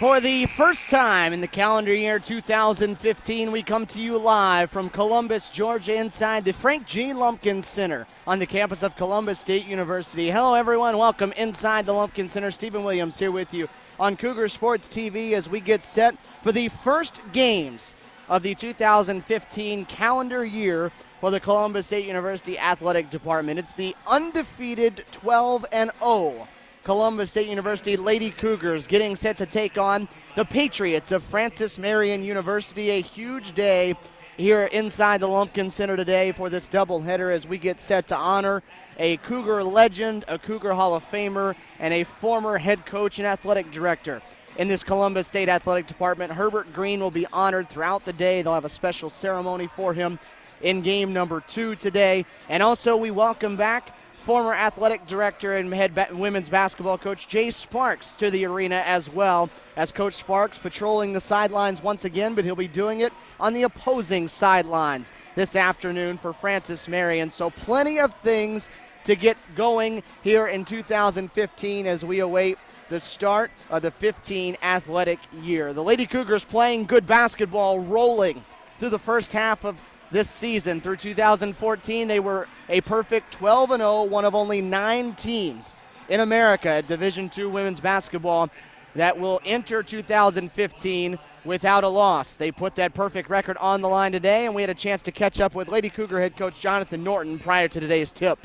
For the first time in the calendar year 2015, we come to you live from Columbus, Georgia, inside the Frank G. Lumpkin Center on the campus of Columbus State University. Hello, everyone. Welcome inside the Lumpkin Center. Stephen Williams here with you on Cougar Sports TV as we get set for the first games of the 2015 calendar year for the Columbus State University Athletic Department. It's the undefeated 12-0 Columbus State University Lady Cougars getting set to take on the Patriots of Francis Marion University. A huge day here inside the Lumpkin Center today for this doubleheader as we get set to honor a Cougar legend, a Cougar Hall of Famer, and a former head coach and athletic director in this Columbus State Athletic Department. Herbert Green will be honored throughout the day. They'll have a special ceremony for him in game number 2 today. And also we welcome back former athletic director and head women's basketball coach Jay Sparks to the arena, as well as Coach Sparks patrolling the sidelines once again, but he'll be doing it on the opposing sidelines this afternoon for Francis Marion. So plenty of things to get going here in 2015 as we await the start of the 15 athletic year. The Lady Cougars playing good basketball, rolling through the first half of this season. Through 2014, they were a perfect 12-0, one of only 9 teams in America at Division II women's basketball that will enter 2015 without a loss. They put that perfect record on the line today, and we had a chance to catch up with Lady Cougar head coach Jonathan Norton prior to today's tip.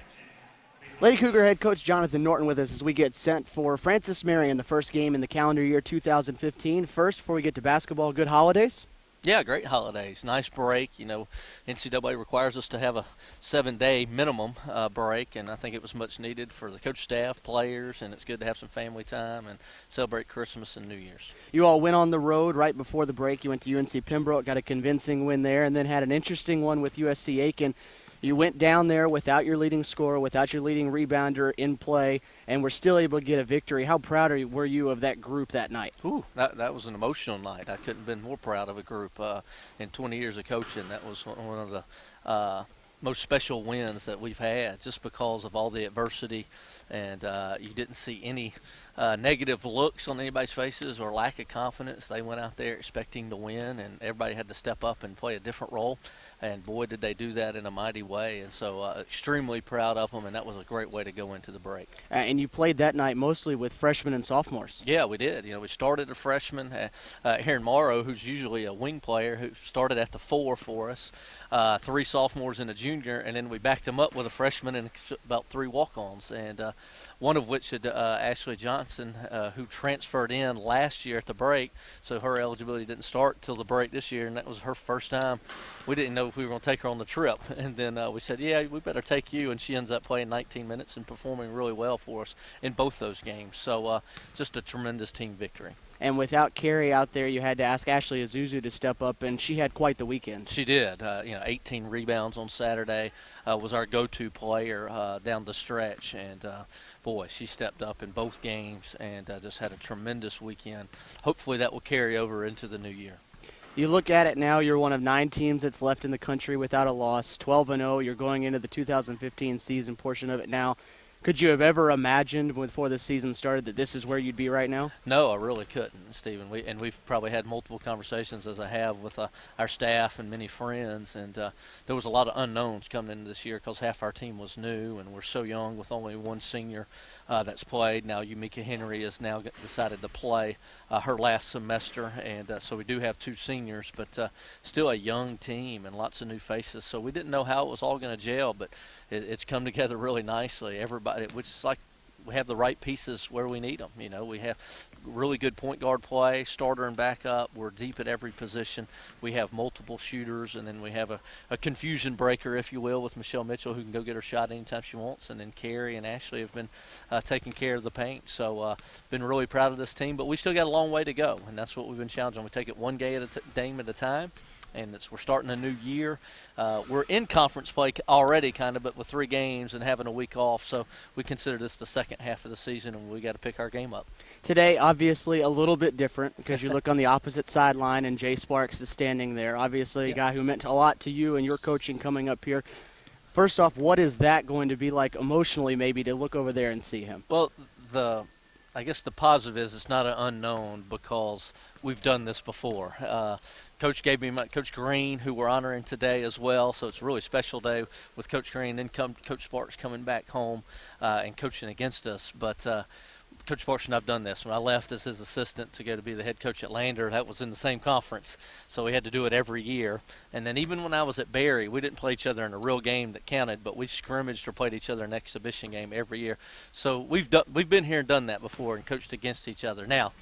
Lady Cougar head coach Jonathan Norton with us as we get sent for Francis Marion, the first game in the calendar year 2015. First, before we get to basketball, good holidays? Yeah, great holidays. Nice break. You know, NCAA requires us to have a 7-day minimum break, and I think it was much needed for the coach staff, players, and it's good to have some family time and celebrate Christmas and New Year's. You all went on the road right before the break. You went to UNC Pembroke, got a convincing win there, and then had an interesting one with USC Aiken. You went down there without your leading scorer, without your leading rebounder in play, and were still able to get a victory. How proud were you of that group that night? Ooh, that was an emotional night. I couldn't have been more proud of a group. In 20 years of coaching, that was one of the most special wins that we've had, just because of all the adversity, and you didn't see any negative looks on anybody's faces or lack of confidence. They went out there expecting to win, and everybody had to step up and play a different role. And boy, did they do that in a mighty way. And so extremely proud of them, and that was a great way to go into the break. And you played that night mostly with freshmen and sophomores. Yeah, we did. You know, we started a freshman, Aaron Morrow, who's usually a wing player, who started at the 4 for us, 3 sophomores and a junior, and then we backed him up with a freshman and about 3 walk-ons, and one of which had Ashley Johnson, who transferred in last year at the break, so her eligibility didn't start till the break this year, and that was her first time. We didn't know if we were going to take her on the trip, and then we said, yeah, we better take you, and she ends up playing 19 minutes and performing really well for us in both those games. So just a tremendous team victory. And without Carrie out there, you had to ask Ashley Azuzu to step up, and she had quite the weekend. She did. 18 rebounds on Saturday, was our go-to player down the stretch, and boy, she stepped up in both games and just had a tremendous weekend. Hopefully that will carry over into the new year. You look at it now, you're one of 9 teams that's left in the country without a loss, 12-0. You're going into the 2015 season portion of it now. Could you have ever imagined before the season started that this is where you'd be right now? No, I really couldn't, Stephen. We've probably had multiple conversations, as I have, with our staff and many friends, and there was a lot of unknowns coming into this year because half our team was new, and we're so young with only 1 senior that's played. Now, Yumika Henry has now decided to play her last semester, and so we do have 2 seniors, but still a young team and lots of new faces. So we didn't know how it was all going to gel, but it's come together really nicely. Everybody, which is like we have the right pieces where we need them. You know, we have really good point guard play, starter and backup. We're deep at every position. We have multiple shooters, and then we have a confusion breaker, if you will, with Michelle Mitchell, who can go get her shot anytime she wants. And then Carrie and Ashley have been taking care of the paint. So been really proud of this team, but we still got a long way to go, and that's what we've been challenged on. We take it one game at a time. And we're starting a new year. We're in conference play already, kind of, but with 3 games and having a week off. So we consider this the second half of the season, and we got to pick our game up. Today, obviously, a little bit different because you look on the opposite sideline, and Jay Sparks is standing there. Obviously, a guy who meant a lot to you and your coaching coming up here. First off, what is that going to be like emotionally, maybe, to look over there and see him? Well, the I guess the positive is it's not an unknown because we've done this before. Coach Green, who we're honoring today as well, so it's a really special day with Coach Green. Then Coach Sparks coming back home and coaching against us. But Coach Sparks and I've done this. When I left as his assistant to go to be the head coach at Lander, that was in the same conference. So we had to do it every year. And then even when I was at Berry, we didn't play each other in a real game that counted, but we scrimmaged or played each other in an exhibition game every year. So we've been here and done that before and coached against each other. Now,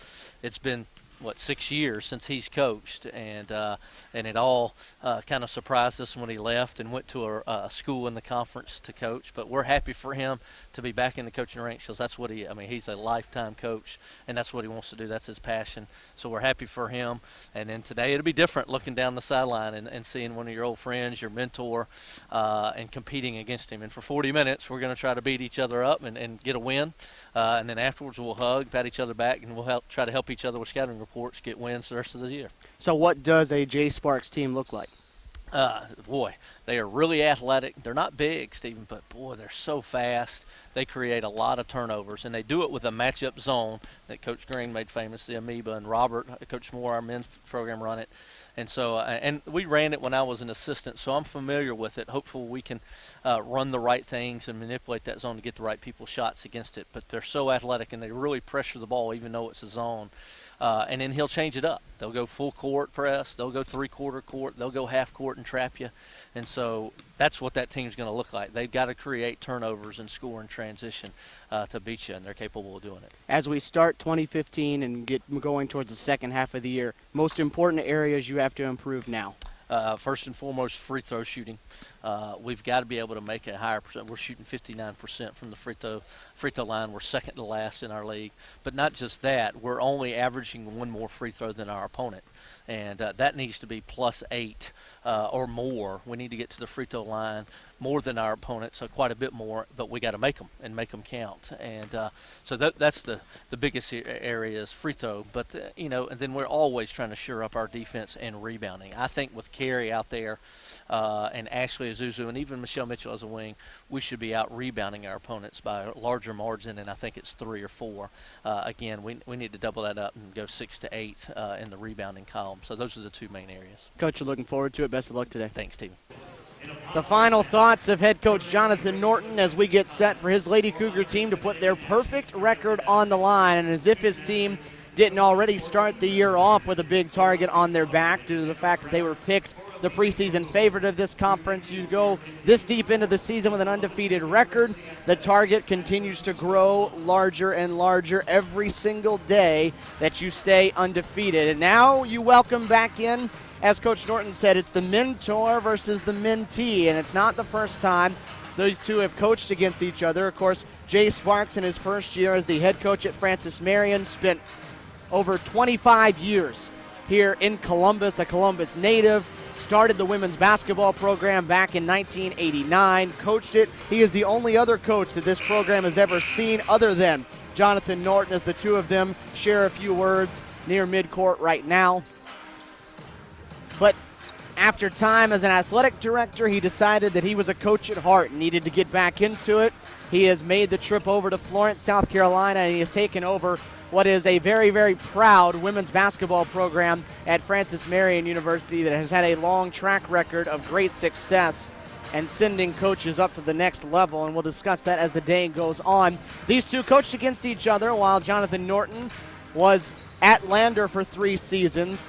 it's been 6 years since he's coached, and it all kind of surprised us when he left and went to a school in the conference to coach. But we're happy for him to be back in the coaching ranks because that's what he's a lifetime coach, and that's what he wants to do. That's his passion. So we're happy for him. And then today it'll be different looking down the sideline and seeing one of your old friends, your mentor, and competing against him. And for 40 minutes, we're going to try to beat each other up and get a win. And then afterwards we'll hug, pat each other back, and we'll try to help each other with scouting reports, get wins the rest of the year. So what does a Jay Sparks team look like? Boy, they are really athletic. They're not big, Stephen, but boy, they're so fast. They create a lot of turnovers, and they do it with a matchup zone that Coach Green made famous, the Amoeba, and Robert, Coach Moore, our men's program, run it. And so, and we ran it when I was an assistant, so I'm familiar with it. Hopefully we can run the right things and manipulate that zone to get the right people's shots against it. But they're so athletic, and they really pressure the ball even though it's a zone. And then he'll change it up. They'll go full court press. They'll go three-quarter court. They'll go half court and trap you. And so that's what that team's going to look like. They've got to create turnovers and score in transition to beat you, and they're capable of doing it. As we start 2015 and get going towards the second half of the year, most important areas you have to improve now? First and foremost, free throw shooting. We've got to be able to make a higher percent. We're shooting 59% from the free throw line. We're second to last in our league. But not just that, we're only averaging one more free throw than our opponent. And that needs to be +8 or more. We need to get to the free throw line more than our opponent, so quite a bit more, but we got to make them and make them count. And so that's the biggest area is free throw. But, and then we're always trying to shore up our defense and rebounding. I think with Carey out there and Ashley Azuzu and even Michelle Mitchell as a wing, we should be out rebounding our opponents by a larger margin, and I think it's 3 or 4. Again, we need to double that up and go 6 to 8 in the rebounding column. So those are the two main areas. Coach, you're looking forward to it. Best of luck today. Thanks, Stephen. The final thoughts of head coach Jonathan Norton as we get set for his Lady Cougar team to put their perfect record on the line. And as if his team didn't already start the year off with a big target on their back due to the fact that they were picked the preseason favorite of this conference. You go this deep into the season with an undefeated record. The target continues to grow larger and larger every single day that you stay undefeated. And now you welcome back in, as Coach Norton said, it's the mentor versus the mentee, and it's not the first time those two have coached against each other. Of course, Jay Sparks in his first year as the head coach at Francis Marion spent over 25 years here in Columbus, a Columbus native, started the women's basketball program back in 1989, coached it. He is the only other coach that this program has ever seen other than Jonathan Norton, as the two of them share a few words near midcourt right now. But after time as an athletic director, he decided that he was a coach at heart and needed to get back into it. He has made the trip over to Florence, South Carolina, and he has taken over what is a very, very proud women's basketball program at Francis Marion University that has had a long track record of great success and sending coaches up to the next level, and we'll discuss that as the day goes on. These two coached against each other while Jonathan Norton was at Lander for 3 seasons.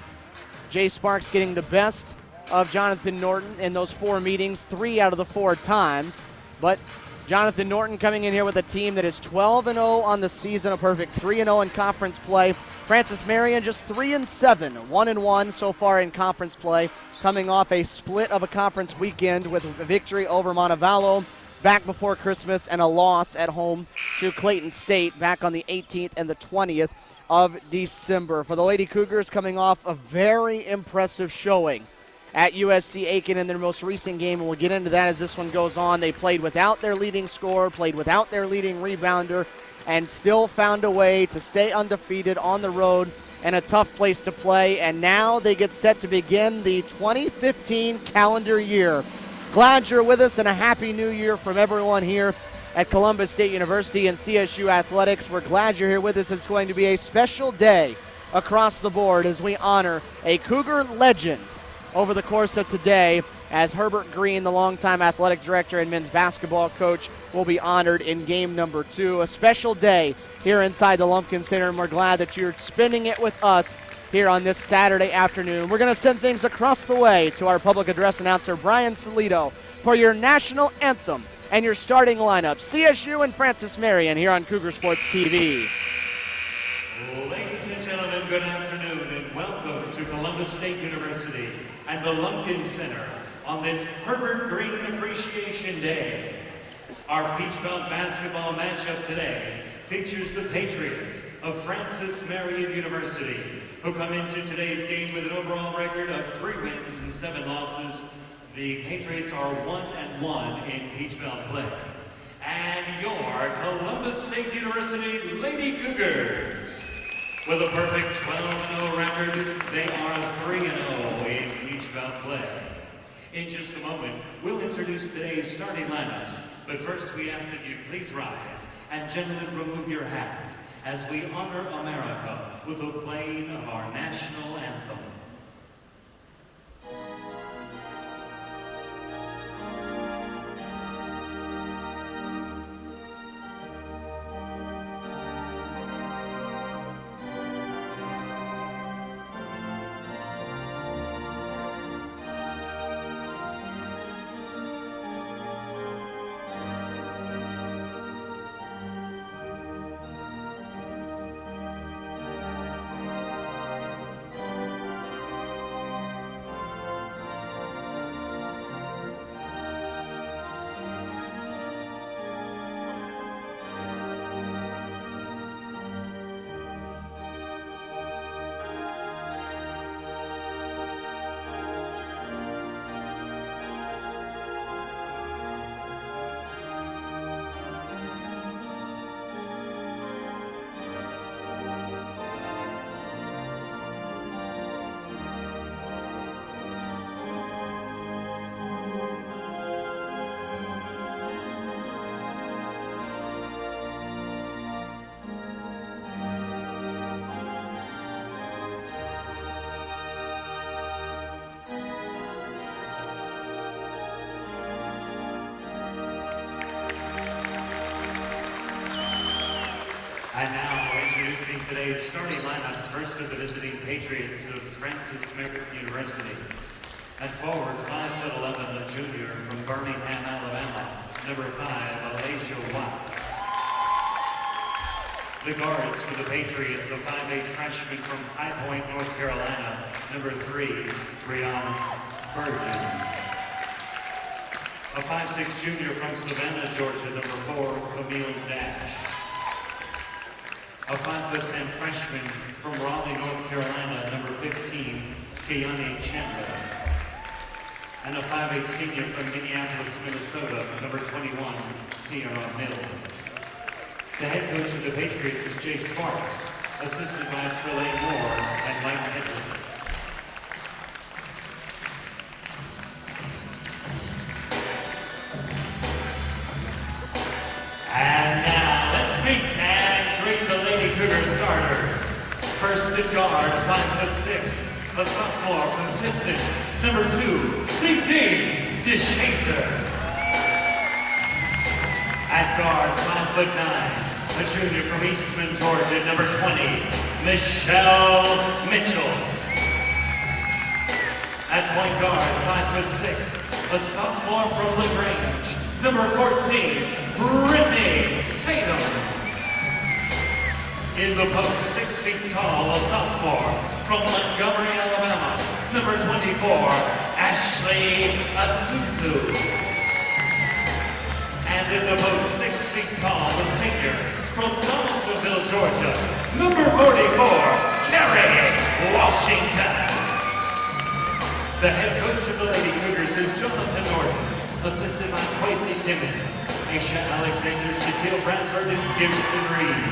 Jay Sparks getting the best of Jonathan Norton in those 4 meetings 3 out of the 4 times. But Jonathan Norton coming in here with a team that is 12-0 on the season, a perfect 3-0 in conference play. Francis Marion just 3-7, 1-1 so far in conference play, coming off a split of a conference weekend with a victory over Montevallo back before Christmas and a loss at home to Clayton State back on the 18th and the 20th of December. For the Lady Cougars, coming off a very impressive showing at USC Aiken in their most recent game, and we'll get into that as this one goes on. They played without their leading scorer, played without their leading rebounder, and still found a way to stay undefeated on the road and a tough place to play. And now they get set to begin the 2015 calendar year. Glad you're with us, and a happy new year from everyone here at Columbus State University and CSU Athletics. We're glad you're here with us. It's going to be a special day across the board as we honor a Cougar legend over the course of today, as Herbert Green, the longtime athletic director and men's basketball coach, will be honored in game number 2. A special day here inside the Lumpkin Center, and we're glad that you're spending it with us here on this Saturday afternoon. We're going to send things across the way to our public address announcer, Brian Solito, for your national anthem and your starting lineup. CSU and Francis Marion here on Cougar Sports TV. Ladies and gentlemen, good afternoon and welcome to Columbus State University and the Lumpkin Center on this Herbert Green Appreciation Day. Our Peach Belt basketball matchup today features the Patriots of Francis Marion University, who come into today's game with an overall record of 3 wins and 7 losses. The Patriots are 1-1 in Peach Belt play. And your Columbus State University Lady Cougars, with a perfect 12-0 record, they are 3-0 in Peach Belt play. In just a moment, we'll introduce today's starting lineups, but first we ask that you please rise and gentlemen remove your hats as we honor America with the playing of our national anthem. And now we're introducing today's starting lineups, first for the visiting Patriots of Francis Marion University. At forward, 5'11", a junior from Birmingham, Alabama, number 5, Elijah Watts. The guards for the Patriots, a 5'8" freshman from High Point, North Carolina, number 3, Breon Burgess. A 5'6" junior from Savannah, Georgia, number 4, Camille Dash. A 5'10" freshman from Raleigh, North Carolina, number 15, Keone Chandler. And a 5'8" senior from Minneapolis, Minnesota, number 21, Sierra Mills. The head coach of the Patriots is Jay Sparks, assisted by Trillane Moore and Mike Hedley. And now let's meet and greet the Lady Cougar starters. First at guard, 5'6", a sophomore from Tifton, number 2, TT DeShazer. At guard, 5'9", a junior from Eastman, Georgia, number 20, Michelle Mitchell. At point guard, 5'6", a sophomore from LaGrange, number 14, Brittany Tatum. In the post, 6 feet tall, a sophomore from Montgomery, Alabama, number 24, Ashley Asusu. And in the post, 6 feet tall, a senior from Donaldsonville, Georgia, number 44, Carrie Washington. The head coach of the Lady Cougars is Jonathan Norton, assisted by Quasi Timmons, Aisha Alexander, Shatil Bradford, and Kirsten Reed.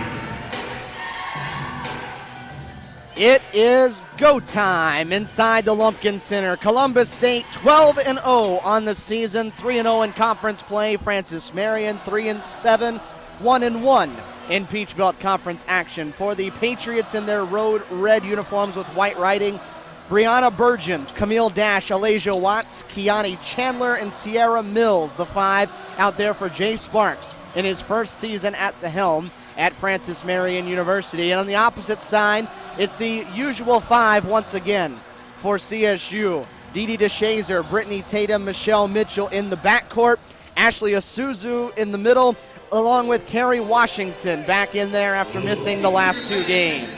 It is go time inside the Lumpkin Center. Columbus State 12-0 on the season, 3-0 in conference play. Francis Marion 3-7, 1-1 in Peach Belt Conference action. For the Patriots in their road red uniforms with white writing, Brianna Burgeons, Camille Dash, Alasia Watts, Kiani Chandler, and Sierra Mills, the 5 out there for Jay Sparks in his first season at the helm at Francis Marion University. And on the opposite side, it's the usual 5 once again for CSU. Didi DeShazer, Brittany Tatum, Michelle Mitchell in the backcourt, Ashley Isuzu in the middle, along with Carrie Washington back in there after missing the last 2 games.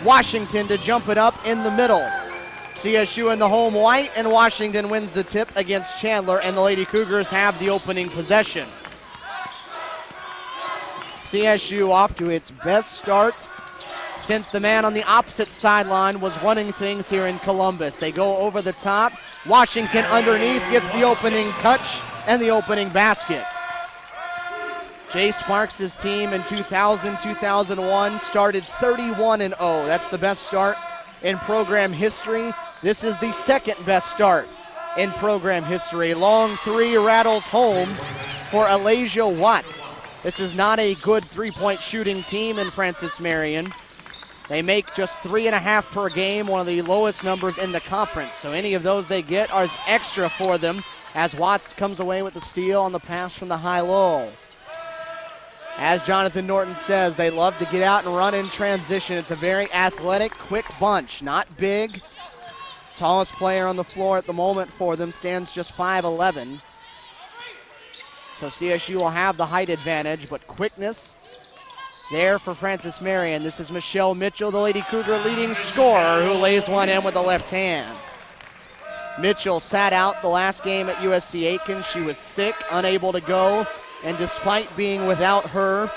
Washington to jump it up in the middle. CSU in the home white, and Washington wins the tip against Chandler, and the Lady Cougars have the opening possession. CSU off to its best start since the man on the opposite sideline was running things here in Columbus. They go over the top. Washington underneath gets the opening touch and the opening basket. Jay Sparks' team in 2000-2001 started 31-0. That's the best start in program history. This is the second best start in program history. Long 3 rattles home for Alasia Watts. This is not a good three-point shooting team in Francis Marion. They make just 3.5 per game, one of the lowest numbers in the conference. So any of those they get are extra for them as Watts comes away with the steal on the pass from the high-low. As Jonathan Norton says, they love to get out and run in transition. It's a very athletic, quick bunch, not big. Tallest player on the floor at the moment for them stands just 5'11". So CSU will have the height advantage, but quickness there for Francis Marion. This is Michelle Mitchell, the Lady Cougar leading scorer, who lays one in with the left hand. Mitchell sat out the last game at USC Aiken. She was sick, unable to go. And despite being without her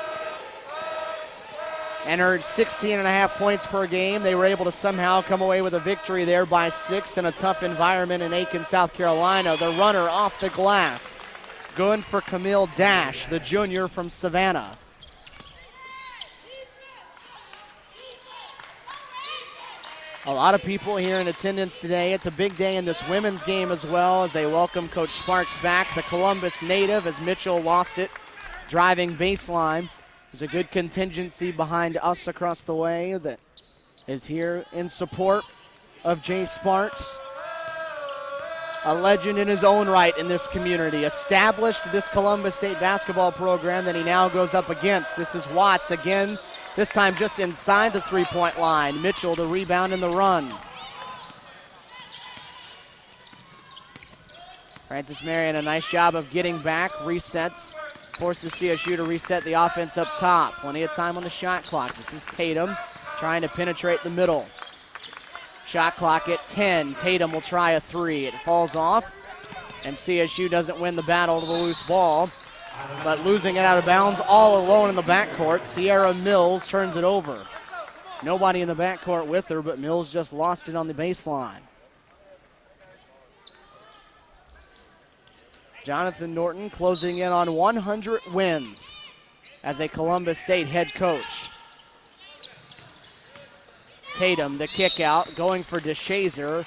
and her 16.5 points per game, they were able to somehow come away with a victory there by 6 in a tough environment in Aiken, South Carolina. The runner off the glass. Good for Camille Dash, the junior from Savannah. A lot of people here in attendance today. It's a big day in this women's game as well as they welcome Coach Sparks back. The Columbus native, as Mitchell lost it, driving baseline. There's a good contingency behind us across the way that is here in support of Jay Sparks. A legend in his own right in this community. Established this Columbus State basketball program that he now goes up against. This is Watts again. This time just inside the three-point line. Mitchell the rebound and the run. Francis Marion, a nice job of getting back, resets, forces CSU to reset the offense up top. Plenty of time on the shot clock. This is Tatum trying to penetrate the middle. Shot clock at 10. Tatum will try a 3. It falls off, and CSU doesn't win the battle to the loose ball. But losing it out of bounds all alone in the backcourt, Sierra Mills turns it over. Nobody in the backcourt with her, but Mills just lost it on the baseline. Jonathan Norton closing in on 100 wins as a Columbus State head coach. Tatum, the kick out, going for DeShazer.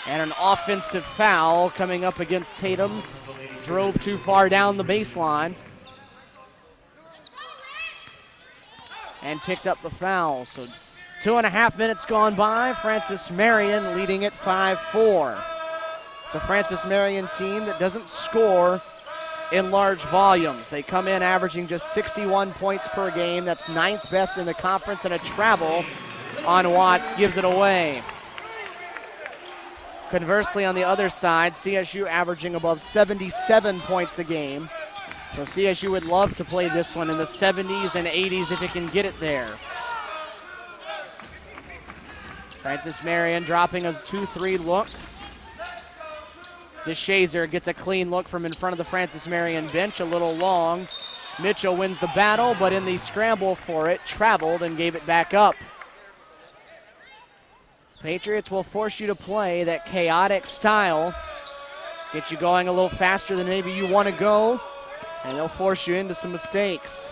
And an offensive foul coming up against Tatum. Drove too far down the baseline. And picked up the foul. So 2.5 minutes gone by. Francis Marion leading it 5-4. It's a Francis Marion team that doesn't score in large volumes. They come in averaging just 61 points per game. That's 9th best in the conference, and a travel on Watts gives it away. Conversely, on the other side, CSU averaging above 77 points a game. So CSU would love to play this one in the 70s and 80s if it can get it there. Francis Marion dropping a 2-3 look. DeShazer gets a clean look from in front of the Francis Marion bench, a little long. Mitchell wins the battle, but in the scramble for it, traveled and gave it back up. Patriots will force you to play that chaotic style. Get you going a little faster than maybe you want to go, and they'll force you into some mistakes.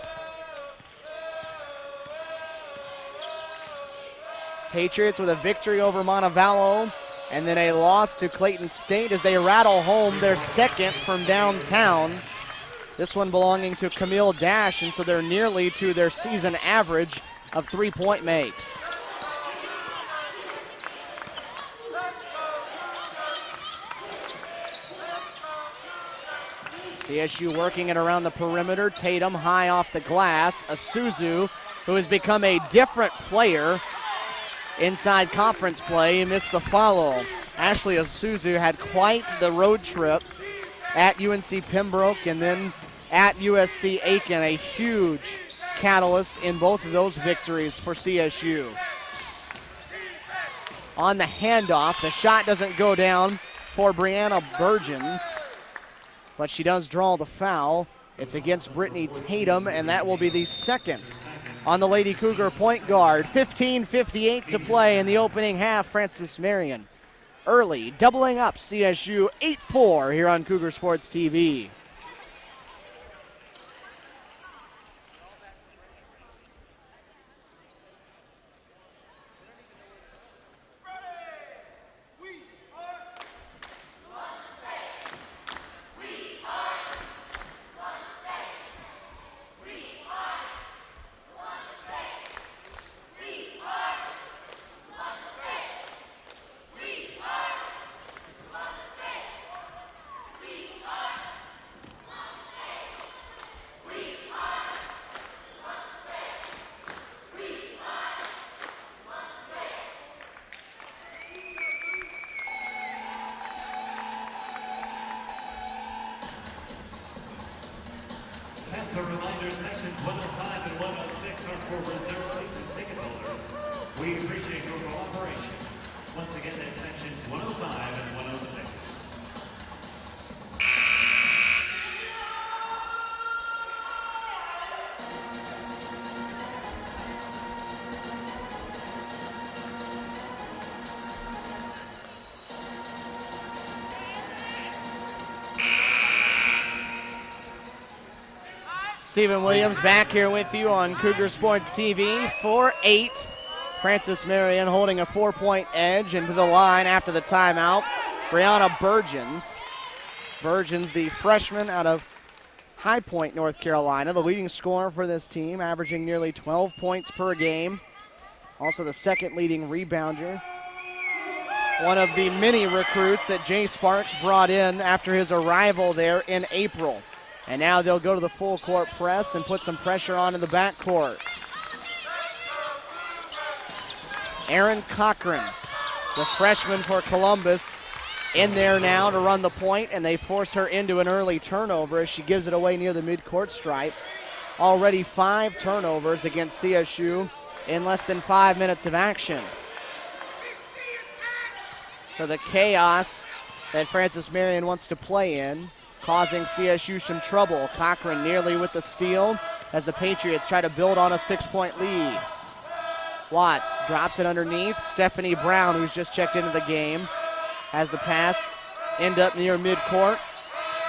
Patriots with a victory over Montevallo and then a loss to Clayton State as they rattle home their second from downtown. This one belonging to Camille Dash, and so they're nearly to their season average of 3-point makes. CSU working it around the perimeter. Tatum high off the glass. Isuzu, who has become a different player inside conference play, he missed the follow. Ashley Isuzu had quite the road trip at UNC Pembroke and then at USC Aiken, a huge catalyst in both of those victories for CSU. On the handoff, the shot doesn't go down for Brianna Burgeons, but she does draw the foul. It's against Brittany Tatum, and that will be the second on the Lady Cougar point guard. 15:58 to play in the opening half. Francis Marion early, doubling up CSU 8-4 here on Cougar Sports TV. That's a reminder, sections 105 and 106 are for reserve season ticket holders. We appreciate your cooperation. Once again, that's sections 105 and 106. Stephen Williams back here with you on Cougar Sports TV. 4-8. Francis Marion holding a 4-point edge into the line after the timeout. Brianna Burgeons. Burgeons, the freshman out of High Point, North Carolina, the leading scorer for this team, averaging nearly 12 points per game. Also the second leading rebounder. One of the many recruits that Jay Sparks brought in after his arrival there in April. And now they'll go to the full court press and put some pressure on in the backcourt. Erin Cochran, the freshman for Columbus, in there now to run the point, and they force her into an early turnover as she gives it away near the midcourt stripe. Already 5 turnovers against CSU in less than 5 minutes of action. So the chaos that Francis Marion wants to play in, causing CSU some trouble. Cochran nearly with the steal as the Patriots try to build on a 6-point lead. Watts drops it underneath. Stephanie Brown, who's just checked into the game, has the pass end up near midcourt.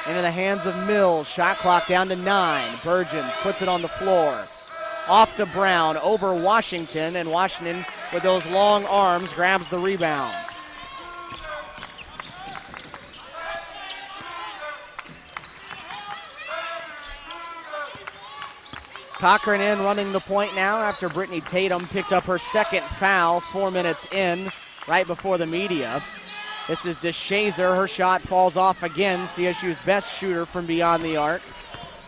Into the hands of Mills. Shot clock down to 9. Burgeons puts it on the floor. Off to Brown, over Washington, and Washington with those long arms grabs the rebound. Cochran in running the point now after Brittany Tatum picked up her second foul 4 minutes in, right before the media. This is DeShazer. Her shot falls off again. CSU's best shooter from beyond the arc.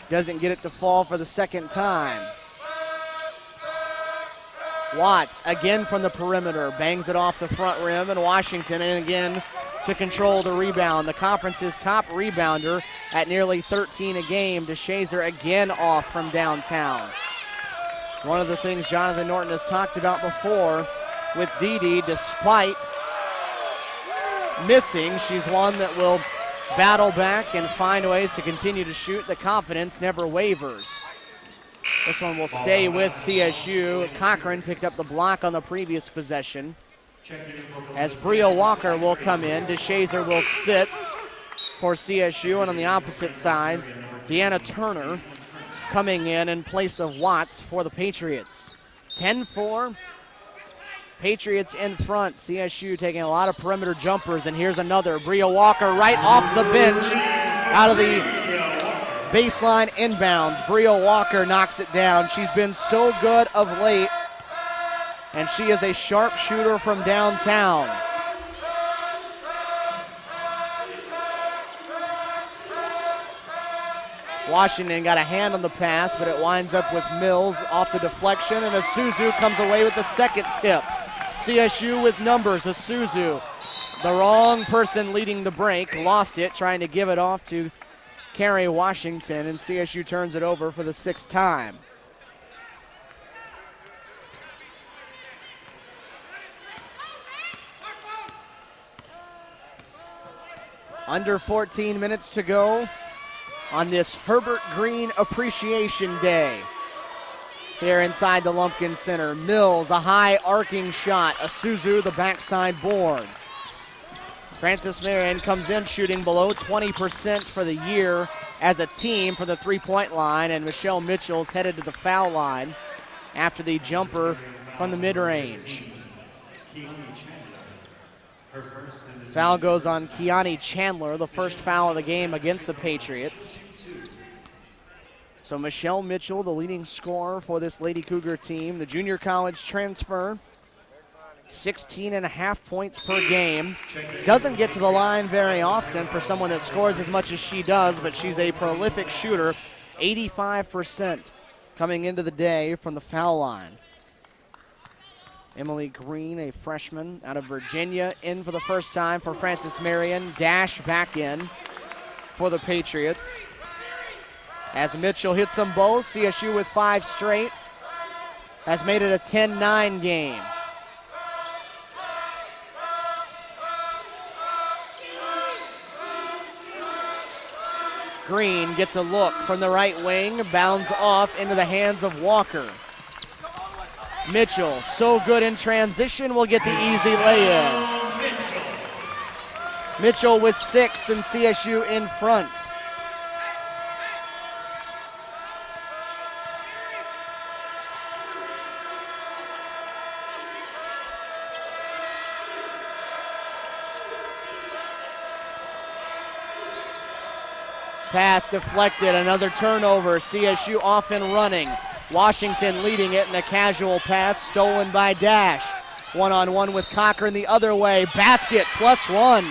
Doesn't get it to fall for the second time. Watts again from the perimeter. Bangs it off the front rim, and Washington in again to control the rebound. The conference's top rebounder at nearly 13 a game. DeShazer again off from downtown. One of the things Jonathan Norton has talked about before with Dee, despite missing, she's one that will battle back and find ways to continue to shoot. The confidence never wavers. This one will stay with CSU. Cochran picked up the block on the previous possession. As Bria Walker will come in, DeShazer will sit for CSU, and on the opposite side, Deanna Turner coming in place of Watts for the Patriots. 10-4. Patriots in front. CSU taking a lot of perimeter jumpers, and here's another. Bria Walker right off the bench out of the baseline inbounds. Bria Walker knocks it down. She's been so good of late, and she is a sharp shooter from downtown. Washington got a hand on the pass, but it winds up with Mills off the deflection, and Isuzu comes away with the second tip. CSU with numbers. Isuzu, the wrong person leading the break, lost it, trying to give it off to Carrie Washington, and CSU turns it over for the 6th time. Under 14 minutes to go on this Herbert Green Appreciation Day here inside the Lumpkin Center. Mills, a high arcing shot. Isuzu, the backside board. Frances Marion comes in shooting below 20% for the year as a team for the three-point line, and Michelle Mitchell's headed to the foul line after the jumper from the mid-range. Foul goes on Kiani Chandler, the first foul of the game against the Patriots. So Michelle Mitchell, the leading scorer for this Lady Cougar team, the junior college transfer, 16.5 points per game. Doesn't get to the line very often for someone that scores as much as she does, but she's a prolific shooter, 85% coming into the day from the foul line. Emily Green, a freshman out of Virginia, in for the first time for Frances Marion. Dash back in for the Patriots. As Mitchell hits them both, CSU with 5 straight has made it a 10-9 game. Green gets a look from the right wing, bounds off into the hands of Walker. Mitchell, so good in transition, will get the easy lay-in. Mitchell with 6 and CSU in front. Pass deflected, another turnover. CSU off and running. Washington leading it in a casual pass, stolen by Dash. One-on-one with Cochran the other way. Basket +1.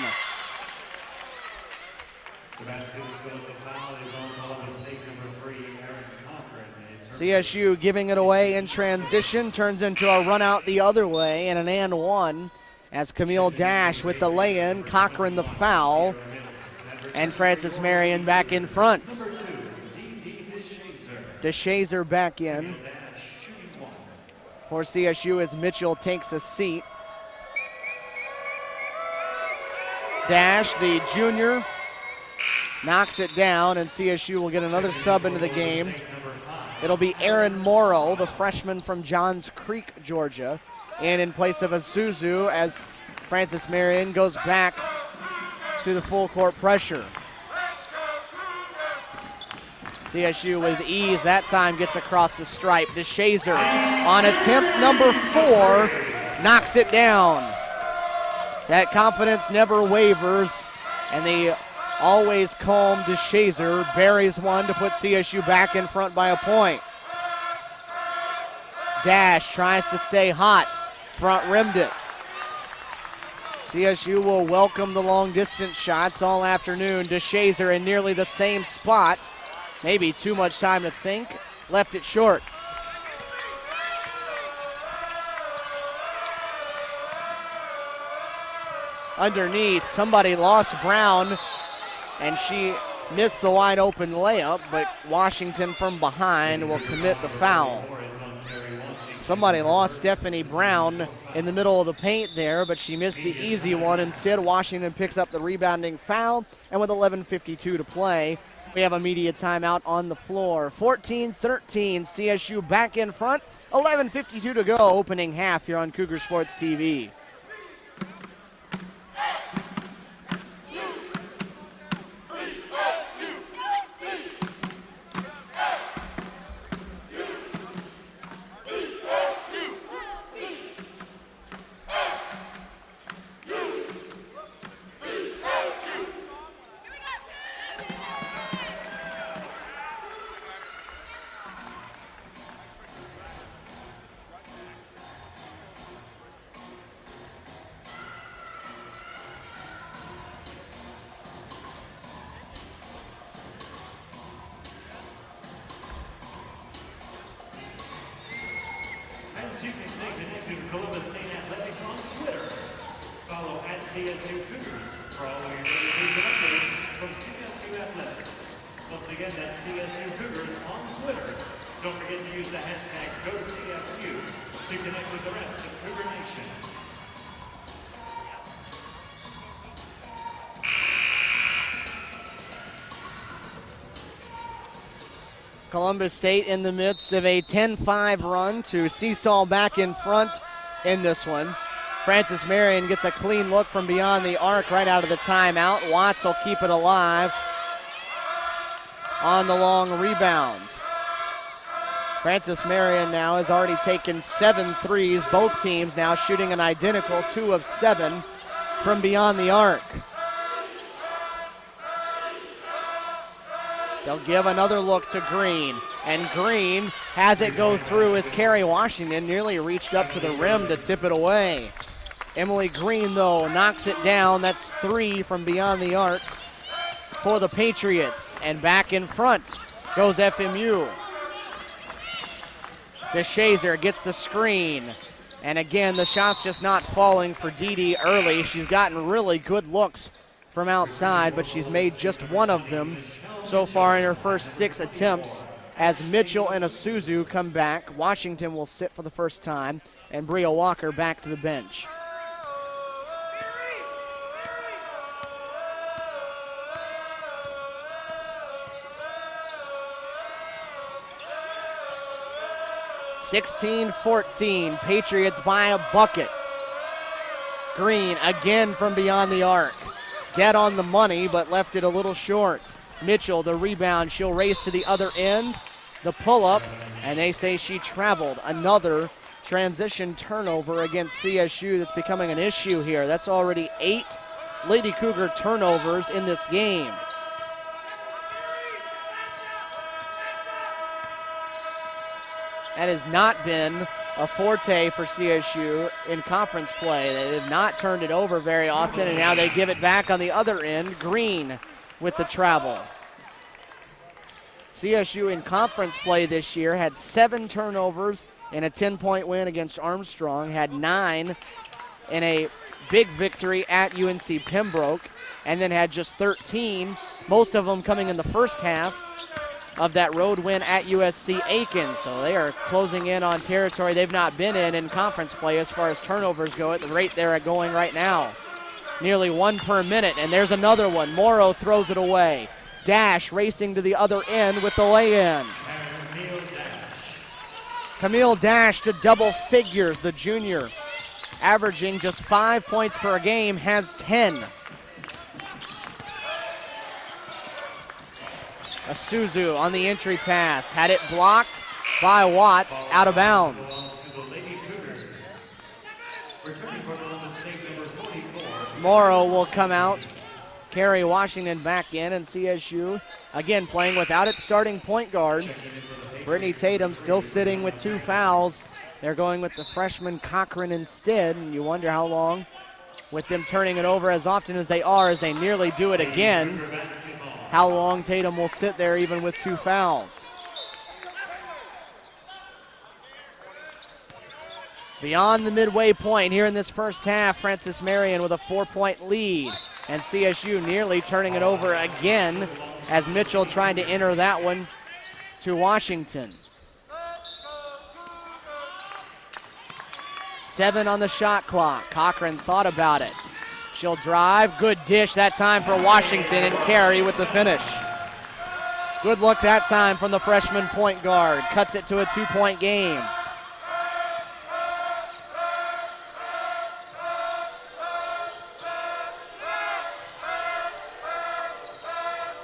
The basket is the foul is on Columbus State number 3, Aaron Cochran. CSU giving it away in transition, turns into a run out the other way and an and one as Camille Dash with the lay-in, Cochran the foul, and Frances Marion back in front. DeShazer back in for CSU as Mitchell takes a seat. Dash, the junior, knocks it down, and CSU will get another sub into the game. It'll be Erin Morrow, the freshman from Johns Creek, Georgia, and in place of Isuzu as Frances Marion goes back to the full court pressure. CSU with ease that time gets across the stripe. DeShazer on attempt number 4 knocks it down. That confidence never wavers, and the always calm DeShazer buries one to put CSU back in front by a point. Dash tries to stay hot, front rimmed it. CSU will welcome the long distance shots all afternoon. DeShazer in nearly the same spot. Maybe too much time to think, left it short. Underneath, somebody lost Brown, and she missed the wide open layup, but Washington from behind will commit the foul. Somebody lost Stephanie Brown in the middle of the paint there, but she missed the easy one. Instead, Washington picks up the rebounding foul, and with 11:52 to play, we have a media timeout on the floor. 14-13, CSU back in front. 11:52 to go, opening half here on Cougar Sports TV. you can stay connected with Columbus State Athletics on Twitter. Follow @CSU Cougars for all of your news and updates from CSU Athletics. Once again, that's CSU Cougars on Twitter. Don't forget to use the hashtag GoCSU to connect with the rest of Cougar Nation. Columbus State in the midst of a 10-5 run to seesaw back in front in this one. Francis Marion gets a clean look from beyond the arc right out of the timeout. Watts will keep it alive on the long rebound. Francis Marion now has already taken 7 threes. Both teams now shooting an identical 2 of 7 from beyond the arc. They'll give another look to Green, and Green has it go through as Carrie Washington nearly reached up to the rim to tip it away. Emily Green, though, knocks it down. That's 3 from beyond the arc for the Patriots. And back in front goes FMU. DeShazer gets the screen. And again, the shot's just not falling for Didi early. She's gotten really good looks from outside, but she's made just one of them so far in her first 6 attempts. As Mitchell and Isuzu come back, Washington will sit for the first time, and Bria Walker back to the bench. (16-14), Patriots by a bucket. Green again from beyond the arc. Dead on the money, but left it a little short. Mitchell, the rebound, she'll race to the other end. The pull-up, and they say she traveled. Another transition turnover against CSU that's becoming an issue here. That's already 8 Lady Cougar turnovers in this game. That has not been a forte for CSU in conference play. They have not turned it over very often, and now they give it back on the other end. Green with the travel. CSU in conference play this year had 7 turnovers in a 10-point win against Armstrong, had 9 in a big victory at UNC Pembroke, and then had just 13, most of them coming in the first half of that road win at USC Aiken. So they are closing in on territory they've not been in conference play as far as turnovers go at the rate they're going right now. Nearly 1 per minute, and there's another one. Morrow throws it away. Dash racing to the other end with the lay-in. Camille Dash to double figures, the junior, averaging just 5 points per game, has 10. Isuzu on the entry pass, had it blocked by Watts, out of bounds. Morrow will come out. Carrie Washington back in, and CSU again playing without its starting point guard. Brittany Tatum still sitting with 2 fouls. They're going with the freshman Cochran instead, and you wonder how long, with them turning it over as often as they are, as they nearly do it again, how long Tatum will sit there even with 2 fouls. Beyond the midway point here in this first half, Francis Marion with a 4-point lead. And CSU nearly turning it over again as Mitchell trying to enter that one to Washington. 7 on the shot clock. Cochran thought about it. She'll drive. Good dish that time for Washington, and Carey with the finish. Good look that time from the freshman point guard. Cuts it to a 2-point game.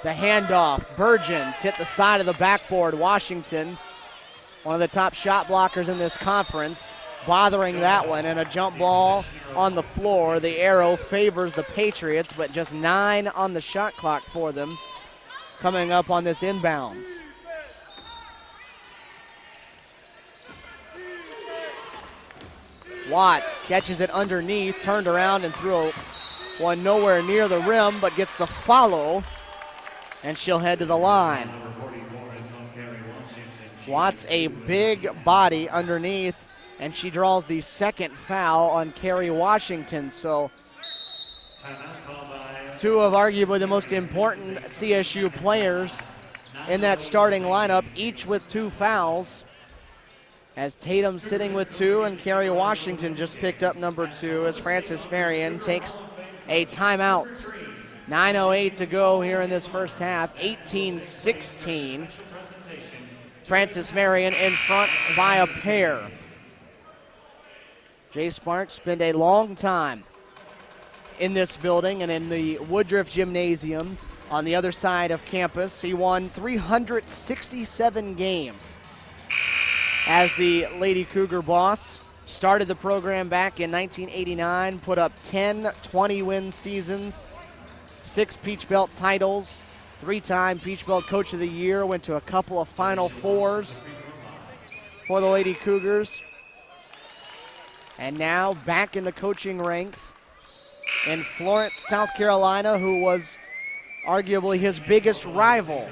The handoff, Burgeons hit the side of the backboard. Washington, one of the top shot blockers in this conference, bothering that one, and a jump ball on the floor. The arrow favors the Patriots, but just 9 on the shot clock for them coming up on this inbounds. Watts catches it underneath, turned around and threw one nowhere near the rim, but gets the follow, and she'll head to the line. Watts, a big body underneath, and she draws the second foul on Carrie Washington. So two of arguably the most important CSU players in that starting lineup, each with 2 fouls. As Tatum sitting with 2, and Carrie Washington just picked up number 2 as Frances Marion takes a timeout. 9:08 to go here in this first half, 18-16. Frances Marion in front by a pair. Jay Sparks spent a long time in this building and in the Woodruff Gymnasium on the other side of campus. He won 367 games as the Lady Cougar boss. Started the program back in 1989, put up 10 20-win seasons, 6 Peach Belt titles, 3-time Peach Belt Coach of the Year, went to a couple of Final Fours for the Lady Cougars. And now back in the coaching ranks in Florence, South Carolina, who was arguably his biggest rival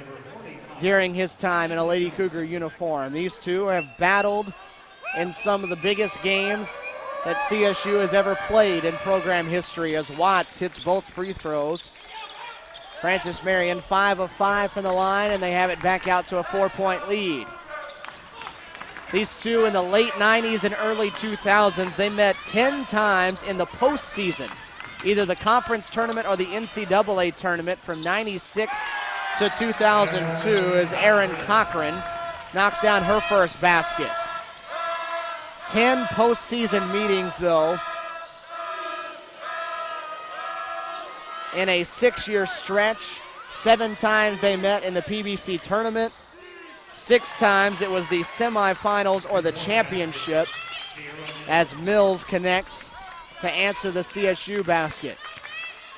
during his time in a Lady Cougar uniform. These two have battled in some of the biggest games that CSU has ever played in program history, as Watts hits both free throws. Frances Marion 5 of 5 from the line, and they have it back out to a 4-point lead. These two in the late 90s and early 2000s, they met 10 times in the postseason, either the conference tournament or the NCAA tournament from 96 to 2002, as Erin Cochran knocks down her first basket. 10 postseason meetings, though, in a 6-year stretch. 7 times they met in the PBC tournament. 6 times it was the semifinals or the championship, as Mills connects to answer the CSU basket.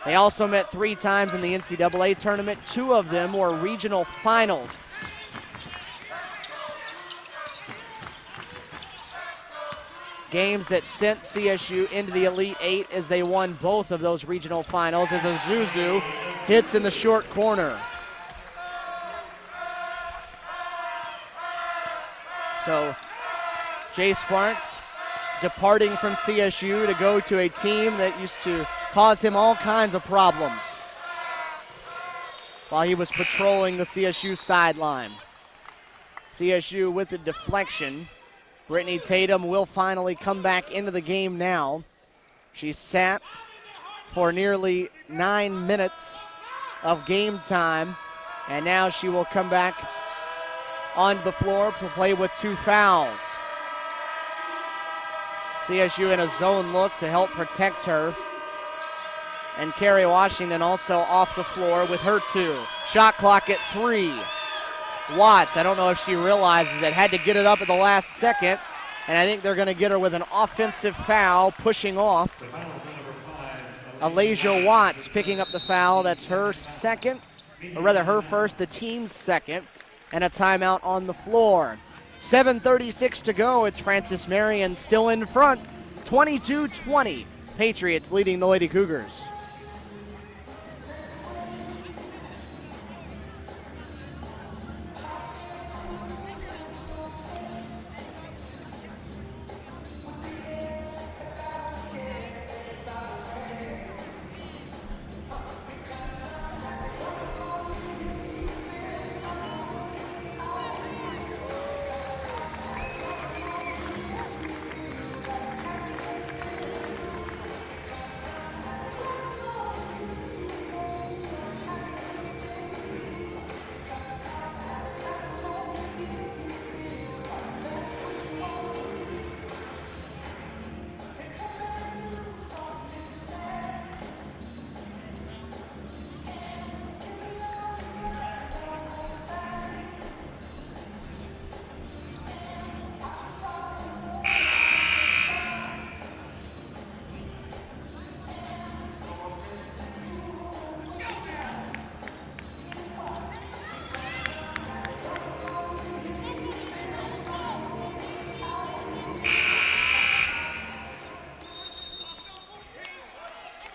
They also met 3 times in the NCAA tournament. 2 of them were regional finals. Games that sent CSU into the Elite 8 as they won both of those regional finals, as Azuzu hits in the short corner. So Jay Sparks departing from CSU to go to a team that used to cause him all kinds of problems while he was patrolling the CSU sideline. CSU with the deflection. Brittany Tatum will finally come back into the game now. She sat for nearly 9 minutes of game time, and now she will come back onto the floor to play with 2 fouls. CSU in a zone look to help protect her. And Carrie Washington also off the floor with her 2. Shot clock at 3. Watts, I don't know if she realizes it, had to get it up at the last second. And I think they're going to get her with an offensive foul, pushing off. Alasia Watts picking up the foul. That's her second, or rather her first, the team's second. And a timeout on the floor. 7:36 to go. It's Frances Marion still in front. 22-20. Patriots leading the Lady Cougars.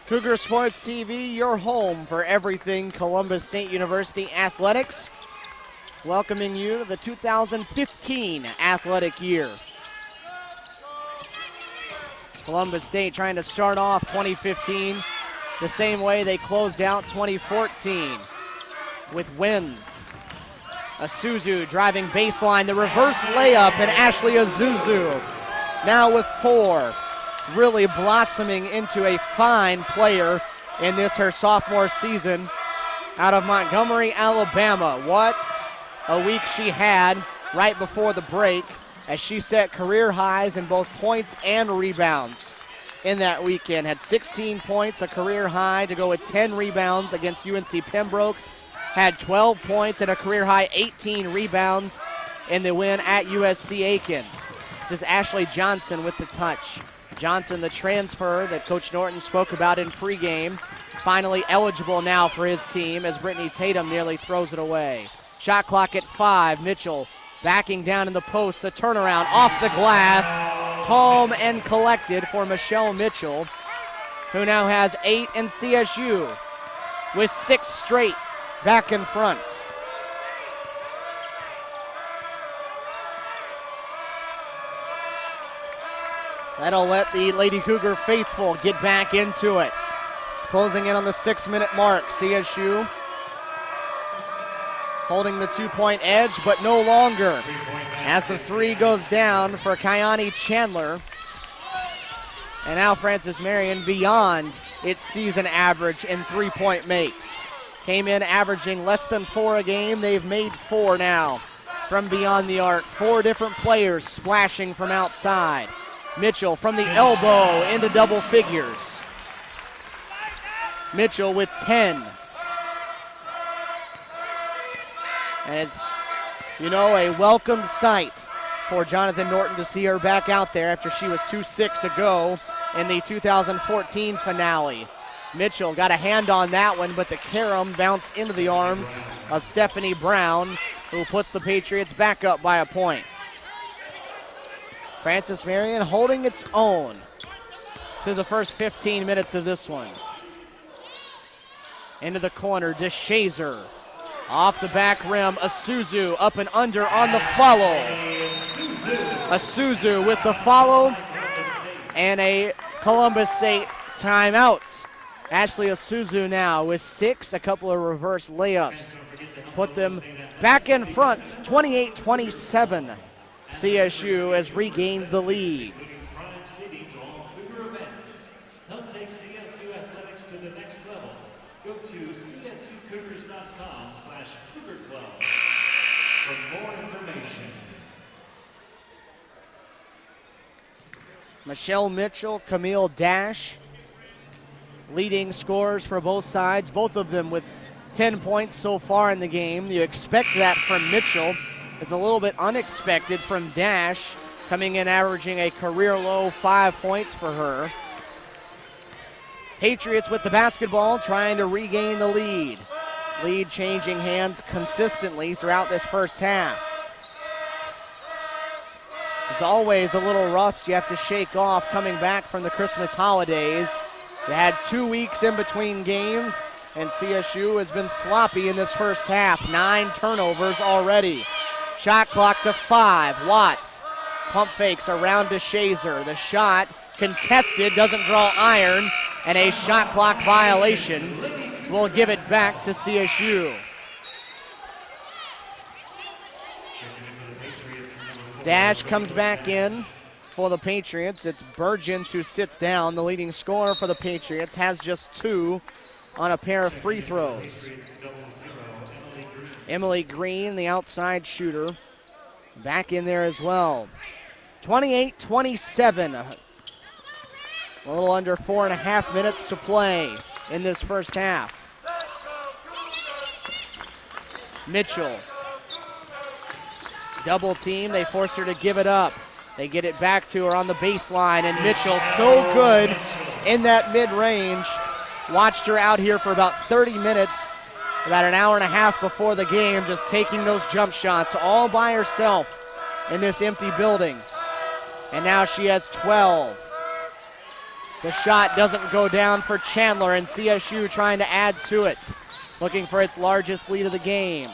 Cougar Sports TV, your home for everything Columbus State University athletics. Welcoming you to the 2015 athletic year. Columbus State trying to start off 2015 the same way they closed out 2014 with wins. Isuzu driving baseline, the reverse layup, and Ashley Isuzu now with 4, really blossoming into a fine player in this her sophomore season out of Montgomery, Alabama. What a week she had right before the break as she set career highs in both points and rebounds in that weekend. Had 16 points, a career high, to go with 10 rebounds against UNC Pembroke. Had 12 points and a career high 18 rebounds in the win at USC Aiken. This is Ashley Johnson with the touch. Johnson, the transfer that Coach Norton spoke about in pregame, finally eligible now for his team as Brittany Tatum nearly throws it away. Shot clock at 5. Mitchell backing down in the post. The turnaround off the glass. Calm and collected for Michelle Mitchell, who now has 8, and CSU with 6 straight back in front. That'll let the Lady Cougar faithful get back into it. It's closing in on the 6-minute mark. CSU holding the 2-point edge, but no longer as the 3 goes down for Kyani Chandler. And now Francis Marion beyond its season average in 3-point makes. Came in averaging less than 4 a game. They've made 4 now from beyond the arc. 4 different players splashing from outside. Mitchell from the elbow into double figures. Mitchell with 10. And it's, a welcome sight for Jonathan Norton to see her back out there after she was too sick to go in the 2014 finale. Mitchell got a hand on that one, but the carom bounced into the arms of Stephanie Brown, who puts the Patriots back up by a point. Francis Marion holding its own through the first 15 minutes of this one. Into the corner, DeShazer. Off the back rim, Isuzu up and under on the follow. Isuzu with the follow and a Columbus State timeout. Ashley Isuzu now with 6, a couple of reverse layups. Put them back in front, 28-27. CSU has regained the lead. Help take CSU athletics to the next level. Go to csucougars.com/Cougar Club for more information. Michelle Mitchell, Camille Dash, leading scorers for both sides, both of them with 10 points so far in the game. You expect that from Mitchell. It's a little bit unexpected from Dash, coming in averaging a career low 5 points for her. Patriots with the basketball trying to regain the lead. Lead changing hands consistently throughout this first half. There's always a little rust you have to shake off coming back from the Christmas holidays. They had 2 weeks in between games, and CSU has been sloppy in this first half. 9 turnovers already. Shot clock to 5. Watts pump fakes around to Shazer. The shot contested, doesn't draw iron, and a shot clock violation will give it back to CSU. Dash comes back in for the Patriots. It's Burgins who sits down. The leading scorer for the Patriots has just 2 on a pair of free throws. Emily Green, the outside shooter, back in there as well. 28-27. A little under 4.5 minutes to play in this first half. Mitchell. Double team, they force her to give it up. They get it back to her on the baseline, and Mitchell so good in that mid-range. Watched her out here for about 30 minutes, about an hour and a half before the game, just taking those jump shots all by herself in this empty building. And now she has 12. The shot doesn't go down for Chandler, and CSU trying to add to it, looking for its largest lead of the game.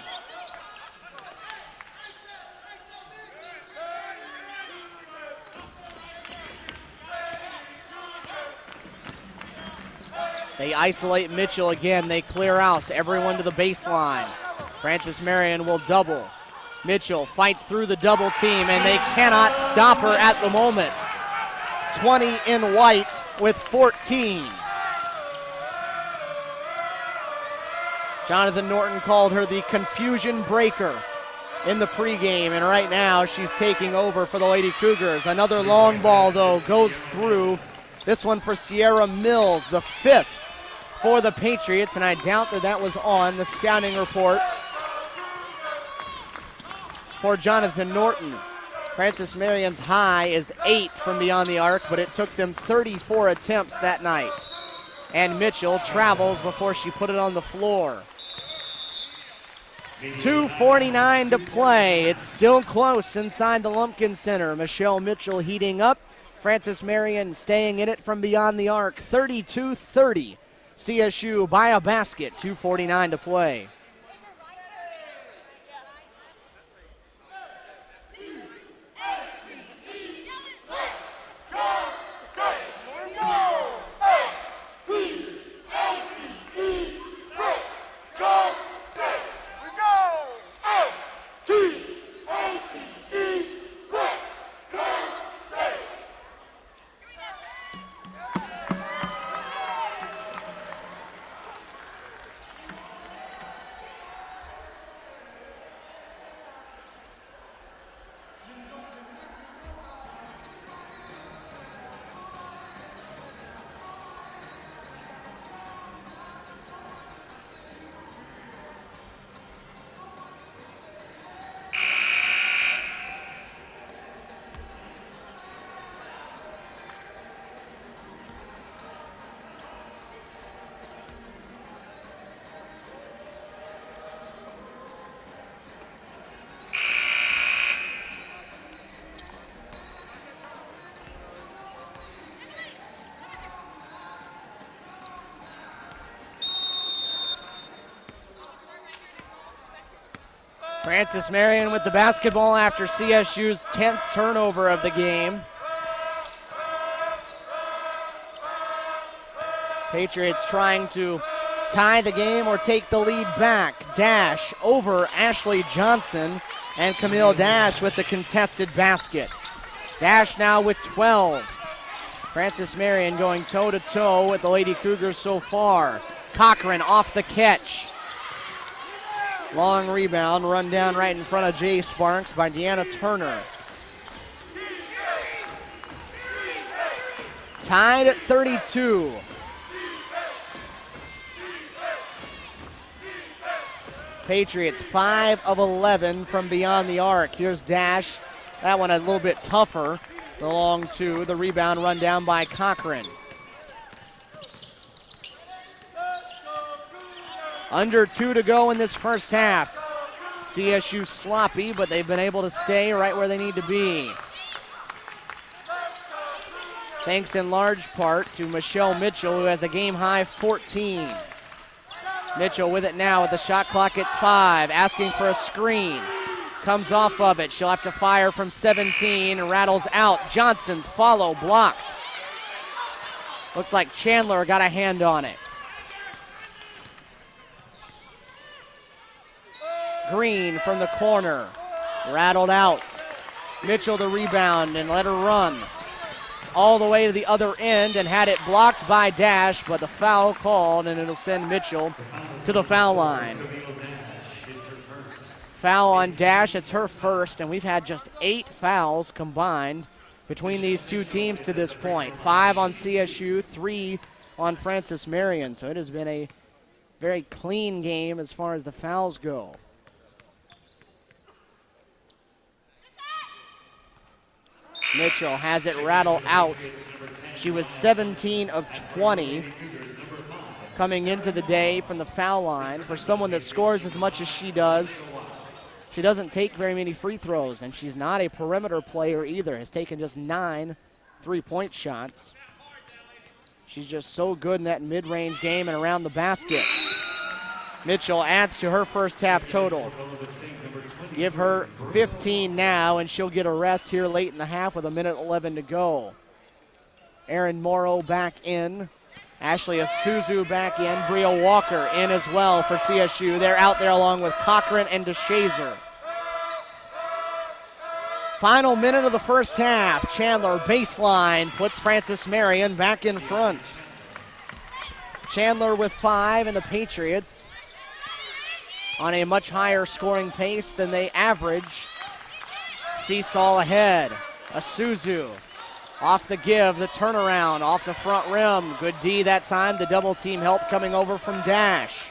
They isolate Mitchell again. They clear out. Everyone to the baseline. Francis Marion will double. Mitchell fights through the double team, and they cannot stop her at the moment. 20 in white with 14. Jonathan Norton called her the confusion breaker in the pregame, and right now she's taking over for the Lady Cougars. Another long ball, though, goes through. This one for Sierra Mills, the 5th for the Patriots, and I doubt that was on the scouting report for Jonathan Norton. Francis Marion's high is 8 from beyond the arc, but it took them 34 attempts that night. And Mitchell travels before she put it on the floor. 2:49 to play. It's still close inside the Lumpkin Center. Michelle Mitchell heating up. Francis Marion staying in it from beyond the arc. 32-30. CSU by a basket. 2:49 to play. Francis Marion with the basketball after CSU's 10th turnover of the game. Patriots trying to tie the game or take the lead back. Dash over Ashley Johnson, and Camille Dash with the contested basket. Dash now with 12. Francis Marion going toe-to-toe with the Lady Cougars so far. Cochran off the catch. Long rebound, run down right in front of Jay Sparks by Deanna Turner. Tied at 32. Patriots 5 of 11 from beyond the arc. Here's Dash. That one a little bit tougher. The long two. The rebound run down by Cochran. Under 2 to go in this first half. CSU sloppy, but they've been able to stay right where they need to be. Thanks in large part to Michelle Mitchell, who has a game-high 14. Mitchell with it now with the shot clock at 5, asking for a screen. Comes off of it. She'll have to fire from 17 and rattles out. Johnson's follow blocked. Looked like Chandler got a hand on it. Green from the corner, rattled out. Mitchell the rebound and let her run all the way to the other end and had it blocked by Dash, but the foul called and it'll send Mitchell to the foul line. Foul on Dash, it's her first, and we've had just 8 fouls combined between these two teams to this point. 5 on CSU, 3 on Francis Marion, so it has been a very clean game as far as the fouls go. Mitchell has it rattle out. She was 17 of 20 coming into the day from the foul line. For someone that scores as much as she does, she doesn't take very many free throws, and she's not a perimeter player either. Has taken just 9 three-point shots. She's just so good in that mid-range game and around the basket. Mitchell adds to her first half total. Give her 15 now, and she'll get a rest here late in the half with 1:11 to go. Erin Morrow back in Ashley Isuzu back in. Bria Walker in as well for CSU. They're out there along with Cochran and DeShazer. Final minute of the first half. Chandler baseline puts Francis Marion back in front. Chandler with 5, and the Patriots on a much higher scoring pace than they average. Seesaw ahead. Isuzu off the give, the turnaround, off the front rim. Good D that time. The double team help coming over from Dash.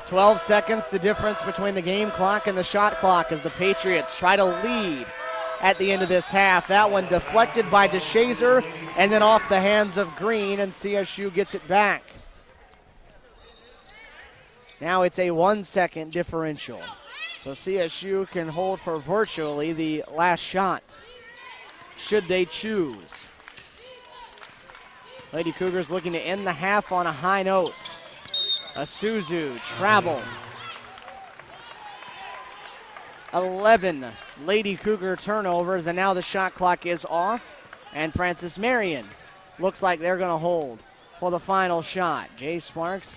12 seconds, the difference between the game clock and the shot clock as the Patriots try to lead at the end of this half. That one deflected by DeShazer and then off the hands of Green, and CSU gets it back. Now it's a 1-second differential. So CSU can hold for virtually the last shot, should they choose. Lady Cougars looking to end the half on a high note. Isuzu travel. 11 Lady Cougar turnovers, and now the shot clock is off, and Francis Marion looks like they're going to hold for the final shot. Jay Sparks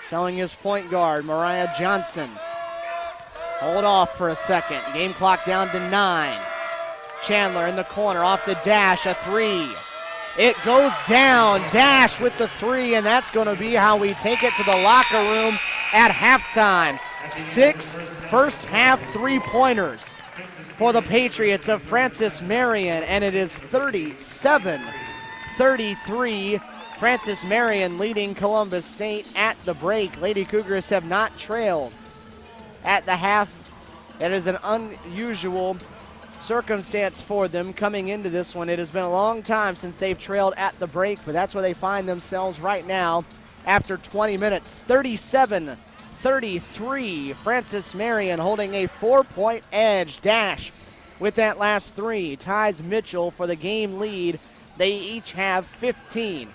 telling his point guard, Mariah Johnson, hold off for a second. Game clock down to 9. Chandler in the corner, off to Dash, a 3. It goes down. Dash with the 3, and that's going to be how we take it to the locker room at halftime. 6 first half three-pointers for the Patriots of Francis Marion, and it is 37-33. Francis Marion leading Columbus State at the break. Lady Cougars have not trailed at the half. It is an unusual circumstance for them coming into this one. It has been a long time since they've trailed at the break, but that's where they find themselves right now after 20 minutes. 37-33. Francis Marion holding a 4-point edge. Dash with that last 3 ties Mitchell for the game lead. They each have 15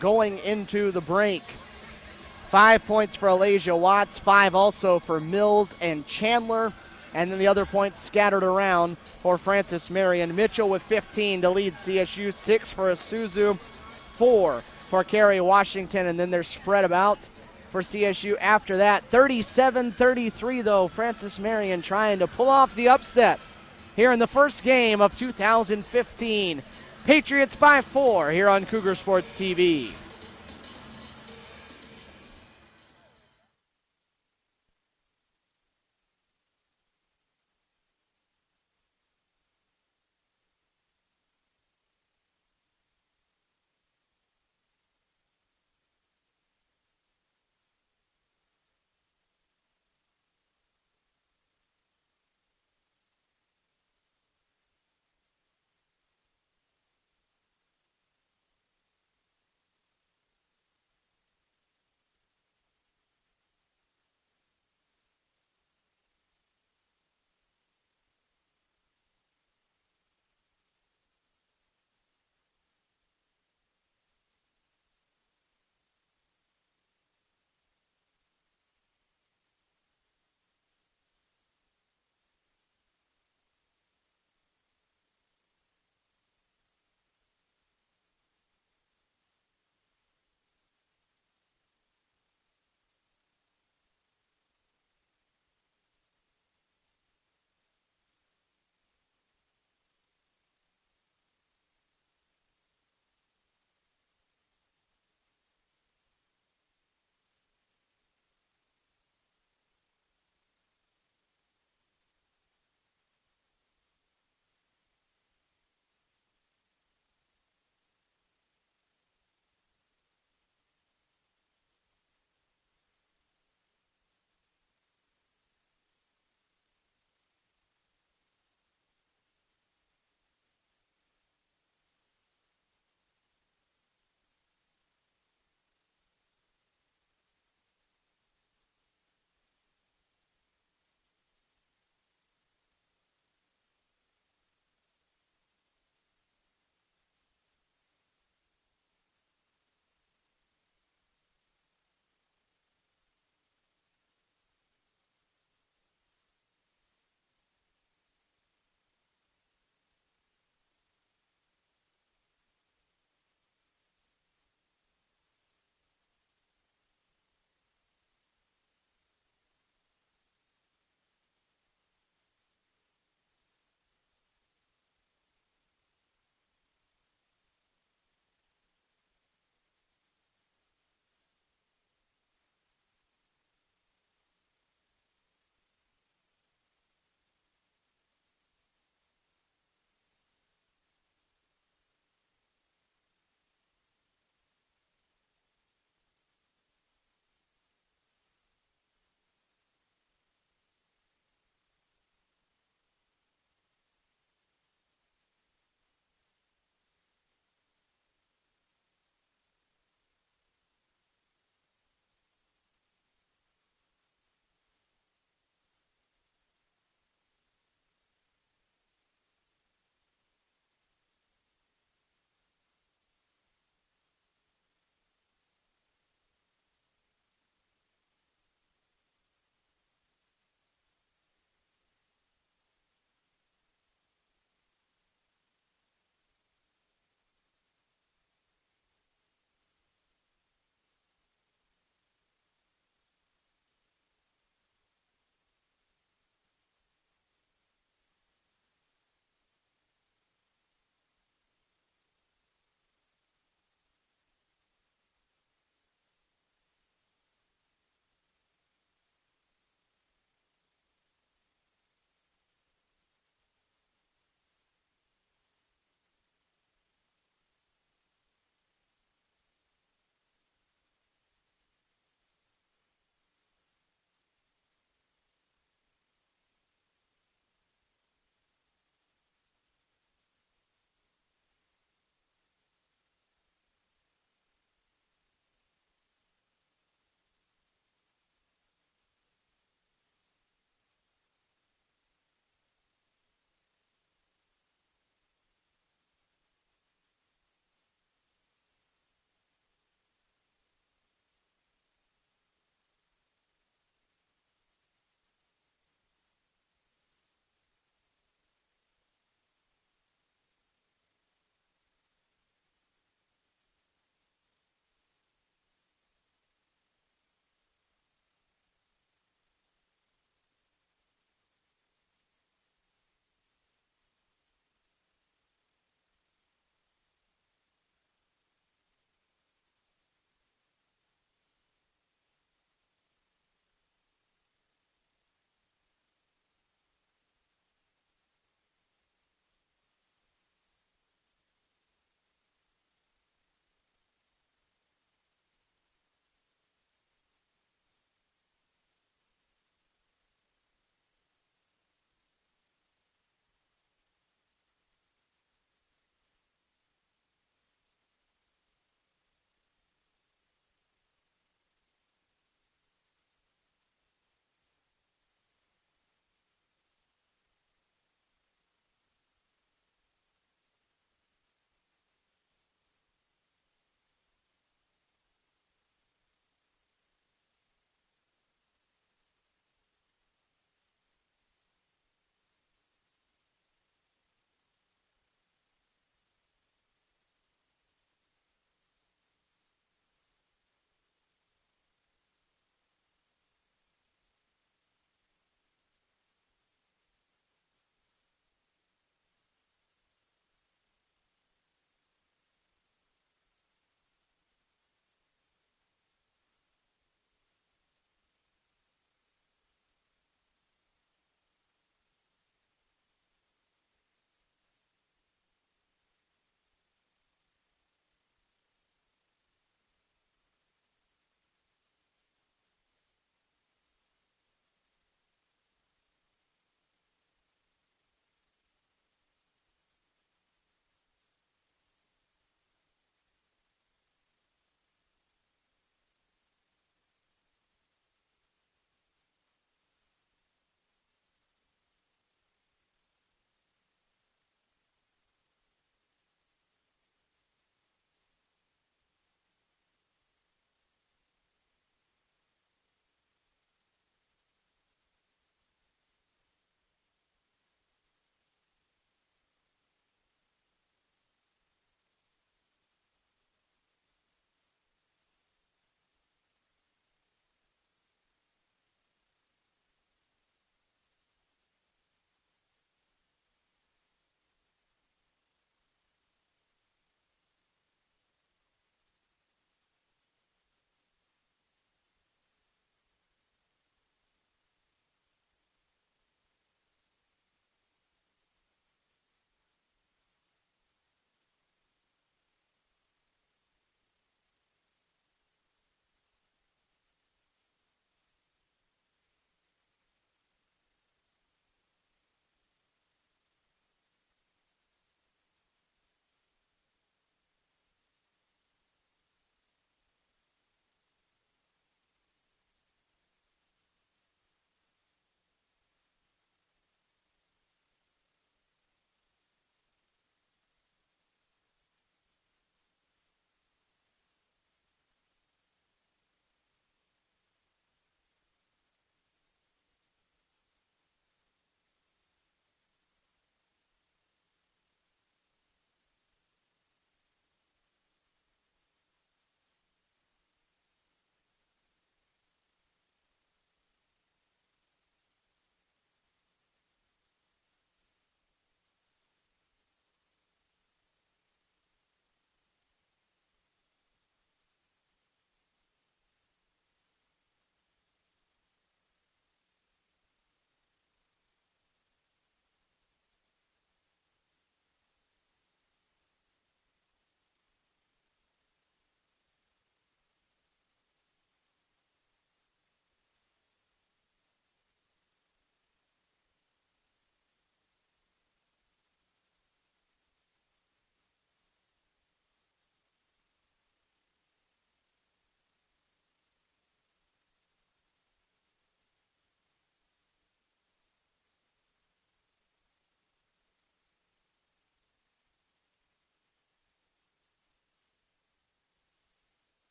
going into the break. 5 points for Alasia Watts, 5 also for Mills and Chandler, and then the other points scattered around for Francis Marion. Mitchell with 15 to lead CSU, 6 for Isuzu, 4 for Kerry Washington, and then they're spread about for CSU after that. 37-33 though, Francis Marion trying to pull off the upset here in the first game of 2015. Patriots by 4 here on Cougar Sports TV.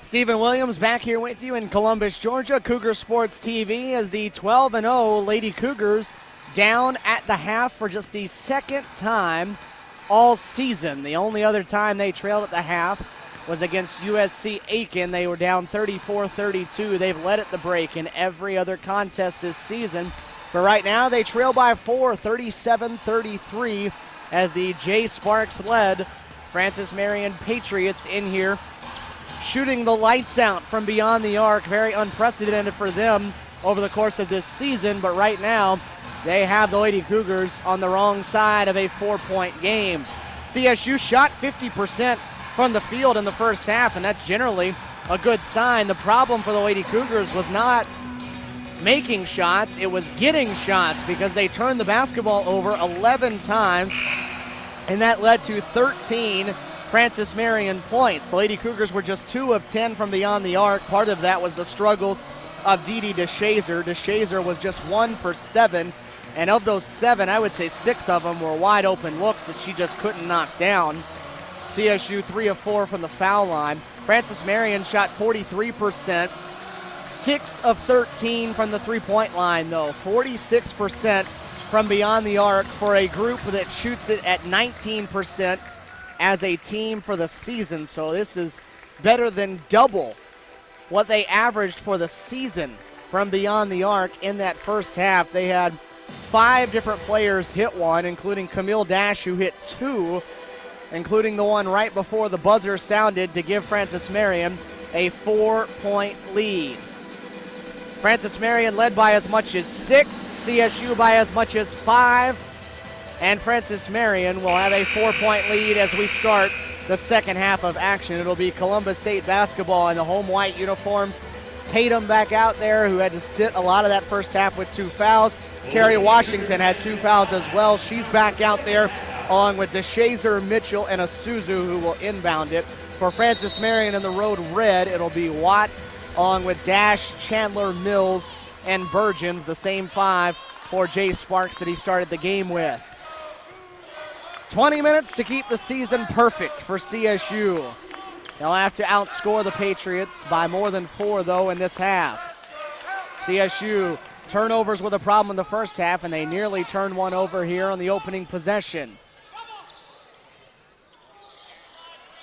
Stephen Williams back here with you in Columbus, Georgia. Cougar Sports TV as the 12-0 Lady Cougars down at the half for just the second time all season. The only other time they trailed at the half was against USC Aiken. They were down 34-32. They've led at the break in every other contest this season. But right now they trail by 4, 37-33 as the J. Sparks-led Francis Marion Patriots in here, shooting the lights out from beyond the arc. Very unprecedented for them over the course of this season, but right now they have the Lady Cougars on the wrong side of a 4-point game. CSU shot 50% from the field in the first half, and that's generally a good sign. The problem for the Lady Cougars was not making shots, it was getting shots, because they turned the basketball over 11 times, and that led to 13 Francis Marion points. The Lady Cougars were just 2 of 10 from beyond the arc. Part of that was the struggles of Dee DeShazer. DeShazer was just 1 for 7, and of those 7, I would say 6 of them were wide open looks that she just couldn't knock down. CSU 3 of 4 from the foul line. Francis Marion shot 43%, 6 of 13 from the three-point line though, 46% from beyond the arc for a group that shoots it at 19% as a team for the season. So this is better than double what they averaged for the season from beyond the arc in that first half. They had 5 different players hit one, including Camille Dash, who hit 2, including the one right before the buzzer sounded to give Francis Marion a 4-point lead. Francis Marion led by as much as 6, CSU by as much as 5, and Francis Marion will have a 4-point lead as we start the second half of action. It'll be Columbus State basketball in the home white uniforms. Tatum back out there, who had to sit a lot of that first half with 2 fouls. Kerry Washington had 2 fouls as well. She's back out there along with DeShazer, Mitchell, and Asuzu, who will inbound it. For Francis Marion in the road red, it'll be Watts along with Dash, Chandler, Mills, and Burgeons, the same 5 for Jay Sparks that he started the game with. 20 minutes to keep the season perfect for CSU. They'll have to outscore the Patriots by more than 4, though, in this half. CSU turnovers were the problem in the first half, and they nearly turned one over here on the opening possession.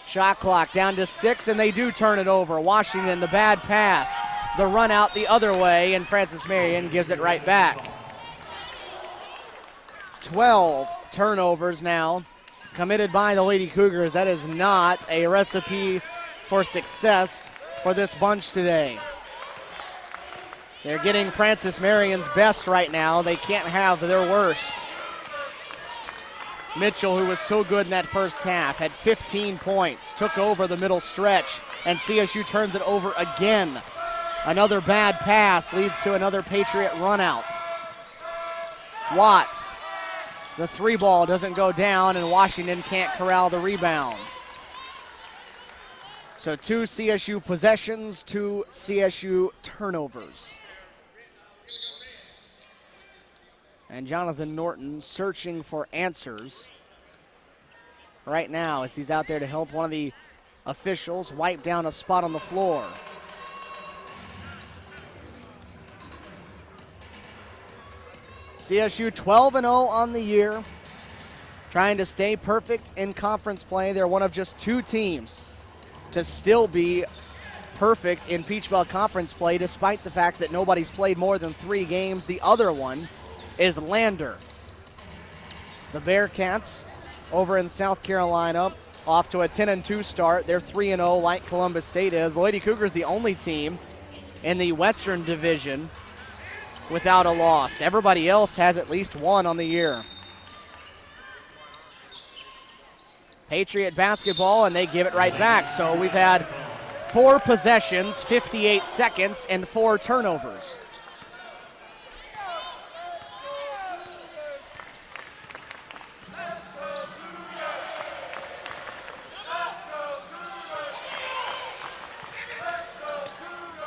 Shot clock down to 6, and they do turn it over. Washington, the bad pass. The run out the other way, and Francis Marion gives it right back. 12 turnovers now committed by the Lady Cougars. That is not a recipe for success for this bunch today. They're getting Francis Marion's best right now. They can't have their worst. Mitchell, who was so good in that first half, had 15 points, took over the middle stretch, and CSU turns it over again. Another bad pass leads to another Patriot run out. Watts, the 3 ball doesn't go down, and Washington can't corral the rebound. So 2 CSU possessions, 2 CSU turnovers. And Jonathan Norton searching for answers right now as he's out there to help one of the officials wipe down a spot on the floor. CSU 12-0 on the year, trying to stay perfect in conference play. They're one of just 2 teams to still be perfect in Peach Belt Conference play, despite the fact that nobody's played more than 3 games. The other one is Lander. The Bearcats over in South Carolina off to a 10-2 start. They're 3-0 like Columbus State is. The Lady Cougars the only team in the Western Division without a loss. Everybody else has at least 1 on the year. Patriot basketball, and they give it right back. So we've had 4 possessions, 58 seconds, and 4 turnovers.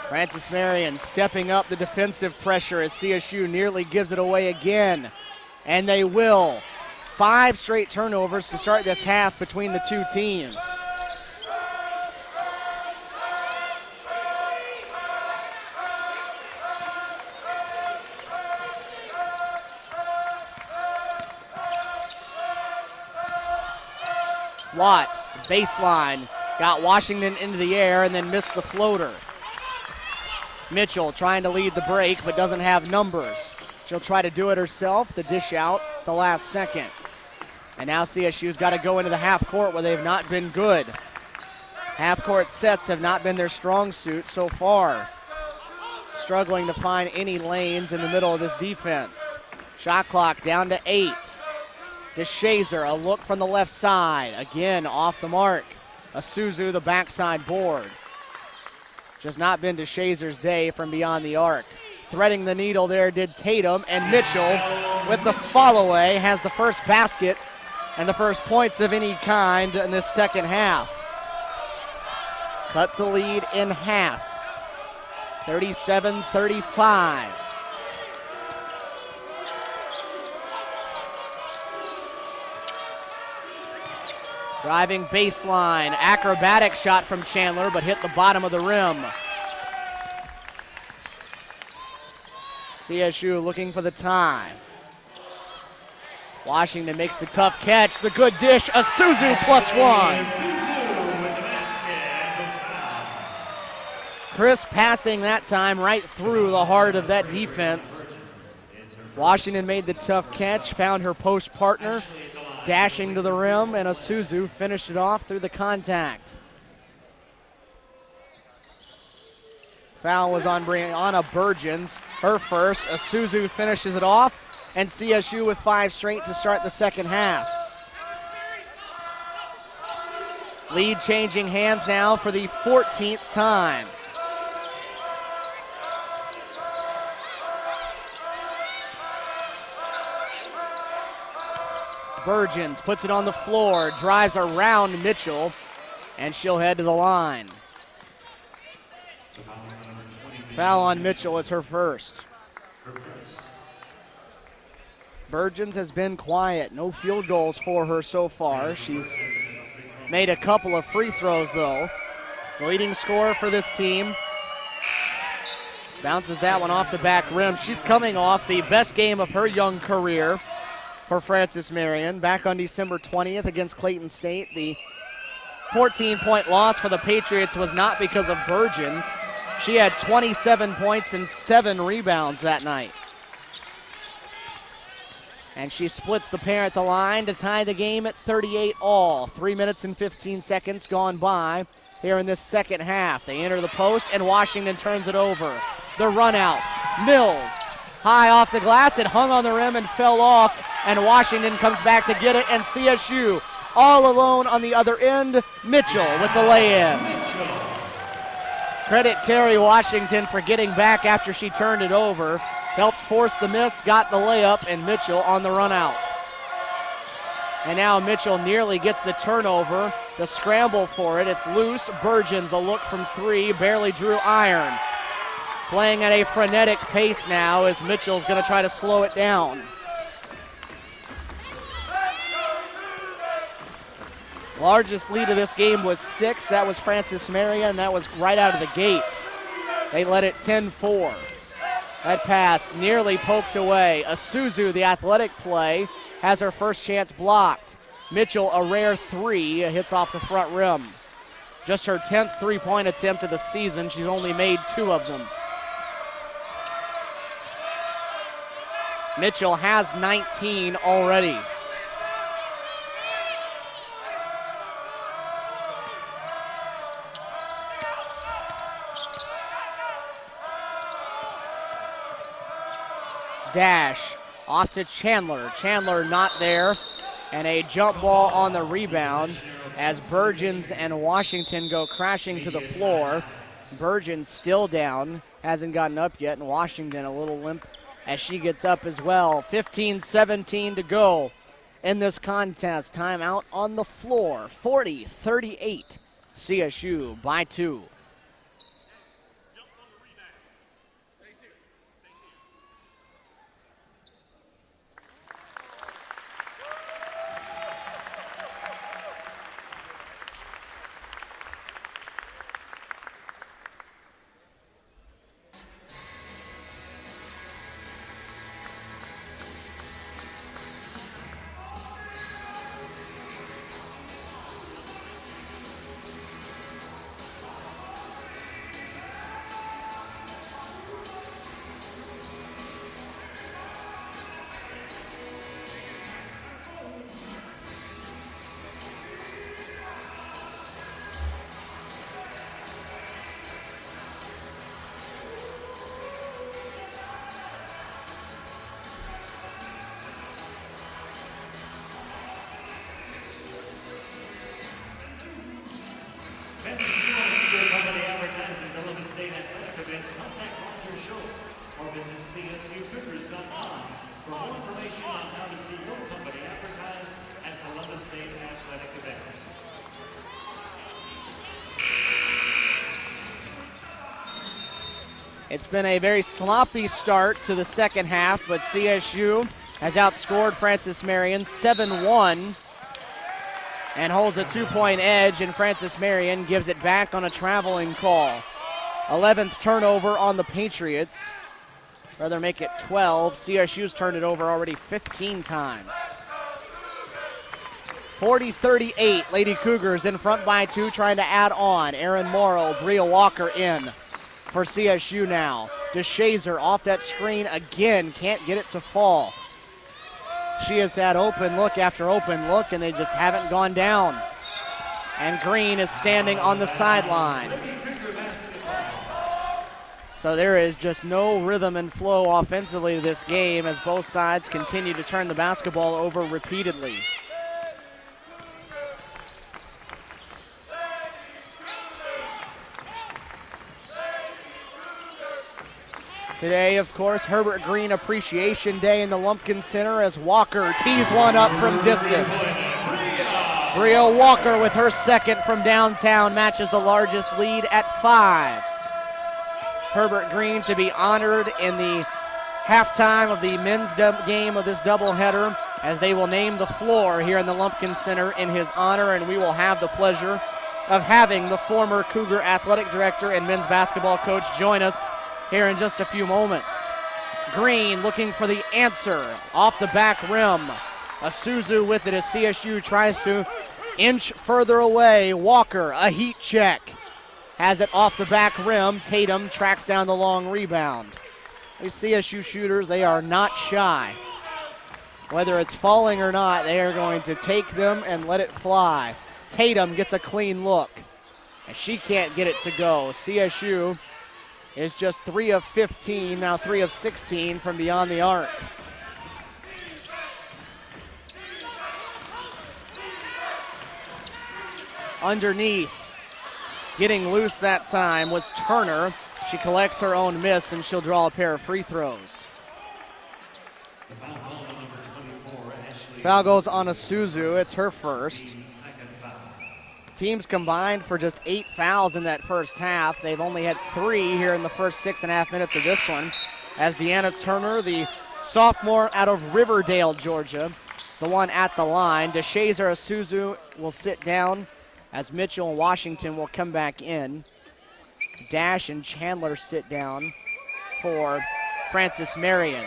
Francis Marion stepping up the defensive pressure as CSU nearly gives it away again. And they will. 5 straight turnovers to start this half between the 2 teams. Watts, baseline, got Washington into the air and then missed the floater. Mitchell trying to lead the break but doesn't have numbers. She'll try to do it herself, the dish out the last second. And now CSU's got to go into the half court where they've not been good. Half court sets have not been their strong suit so far. Struggling to find any lanes in the middle of this defense. Shot clock down to 8. DeShazer, a look from the left side. Again, off the mark. Isuzu, the backside board. Just not been DeShazer's day from beyond the arc. Threading the needle there did Tatum, and Mitchell with the follow-away has the first basket and the first points of any kind in this second half. Cut the lead in half. 37-35. Driving baseline, acrobatic shot from Chandler, but hit the bottom of the rim. CSU looking for the tie. Washington makes the tough catch, the good dish, Isuzu +1. Chris passing that time right through the heart of that defense. Washington made the tough catch, found her post partner, dashing to the rim, and Isuzu finished it off through the contact. Foul was on Brianna Burgeons, her first. Isuzu finishes it off, and CSU with 5 straight to start the second half. Lead changing hands now for the 14th time. Burgeons puts it on the floor, drives around Mitchell, and she'll head to the line. Foul on Mitchell is her first. Burgeons has been quiet. No field goals for her so far. She's made a couple of free throws, though. The leading scorer for this team bounces that one off the back rim. She's coming off the best game of her young career for Frances Marion, back on December 20th against Clayton State. The 14-point loss for the Patriots was not because of Burgeons. She had 27 points and 7 rebounds that night. And she splits the pair at the line to tie the game at 38 all. 3 minutes and 15 seconds gone by here in this second half. They enter the post, and Washington turns it over. The run out. Mills, high off the glass. It hung on the rim and fell off, and Washington comes back to get it, and CSU all alone on the other end. Mitchell with the lay-in. Credit Kerry Washington for getting back after she turned it over. Helped force the miss, got the layup, and Mitchell on the run out. And now Mitchell nearly gets the turnover. The scramble for it, it's loose. Burgeons, a look from 3, barely drew iron. Playing at a frenetic pace now as Mitchell's going to try to slow it down. Largest lead of this game was 6. That was Frances Marion. That was right out of the gates. They led it 10-4. That pass nearly poked away. Isuzu, the athletic play, has her first chance blocked. Mitchell, a rare 3, hits off the front rim. Just her 10th three-point attempt of the season. She's only made 2 of them. Mitchell has 19 already. Dash off to Chandler. Chandler not there, and a jump ball on the rebound as Burgeons and Washington go crashing to the floor. Burgeons still down, hasn't gotten up yet, and Washington a little limp as she gets up as well. 15-17 to go in this contest. Timeout on the floor. 40-38. CSU by 2. CSUCougars.com for more information on how to see your company advertised at Columbus State athletic events. It's been a very sloppy start to the second half, but CSU has outscored Francis Marion 7-1 and holds a 2-point edge, and Francis Marion gives it back on a traveling call. 11th turnover on the Patriots. Rather make it 12. CSU's turned it over already 15 times. 40-38, Lady Cougars in front by 2, trying to add on. Aaron Morrow, Bria Walker in for CSU now. DeShazer off that screen again, can't get it to fall. She has had open look after open look, and they just haven't gone down. And Green is standing on the sideline. So there is just no rhythm and flow offensively to this game as both sides continue to turn the basketball over repeatedly. Today, of course, Herbert Green Appreciation Day in the Lumpkin Center as Walker tees one up from distance. Bria Walker with her second from downtown matches the largest lead at 5. Herbert Green to be honored in the halftime of the men's game of this doubleheader as they will name the floor here in the Lumpkin Center in his honor, and we will have the pleasure of having the former Cougar athletic director and men's basketball coach join us here in just a few moments. Green looking for the answer off the back rim. Isuzu with it as CSU tries to inch further away. Walker, a heat check. Has it off the back rim. Tatum tracks down the long rebound. These CSU shooters, they are not shy. Whether it's falling or not, they are going to take them and let it fly. Tatum gets a clean look, and she can't get it to go. CSU is just 3 of 15, now 3 of 16 from beyond the arc. Underneath, getting loose that time was Turner. She collects her own miss, and she'll draw a pair of free throws. Foul goes on Isuzu. It's her first. Teams combined for just 8 fouls in that first half. They've only had 3 here in the first 6.5 minutes of this one, as Deanna Turner, the sophomore out of Riverdale, Georgia, the one at the line. DeShazer Isuzu will sit down as Mitchell and Washington will come back in. Dash and Chandler sit down for Francis Marion.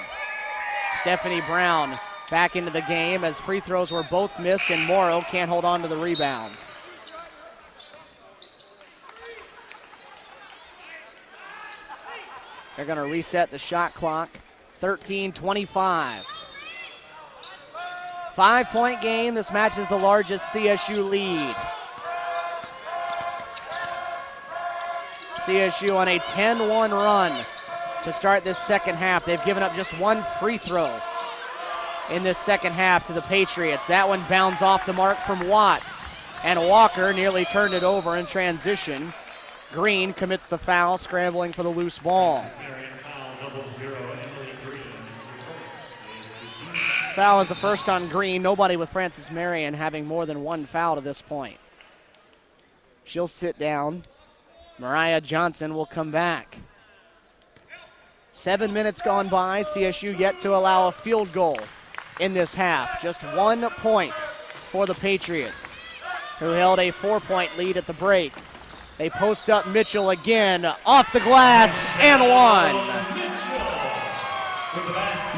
Stephanie Brown back into the game as free throws were both missed, and Morrow can't hold on to the rebound. They're going to reset the shot clock. 13-25. 5-point game. This match is the largest CSU lead. CSU on a 10-1 run to start this second half. They've given up just 1 free throw in this second half to the Patriots. That one bounds off the mark from Watts, and Walker nearly turned it over in transition. Green commits the foul, scrambling for the loose ball. Foul is the first on Green. Nobody with Francis Marion having more than 1 foul to this point. She'll sit down. Mariah Johnson will come back. 7 minutes gone by. CSU yet to allow a field goal in this half. Just 1 point for the Patriots, who held a 4-point lead at the break. They post up Mitchell again, off the glass, and 1.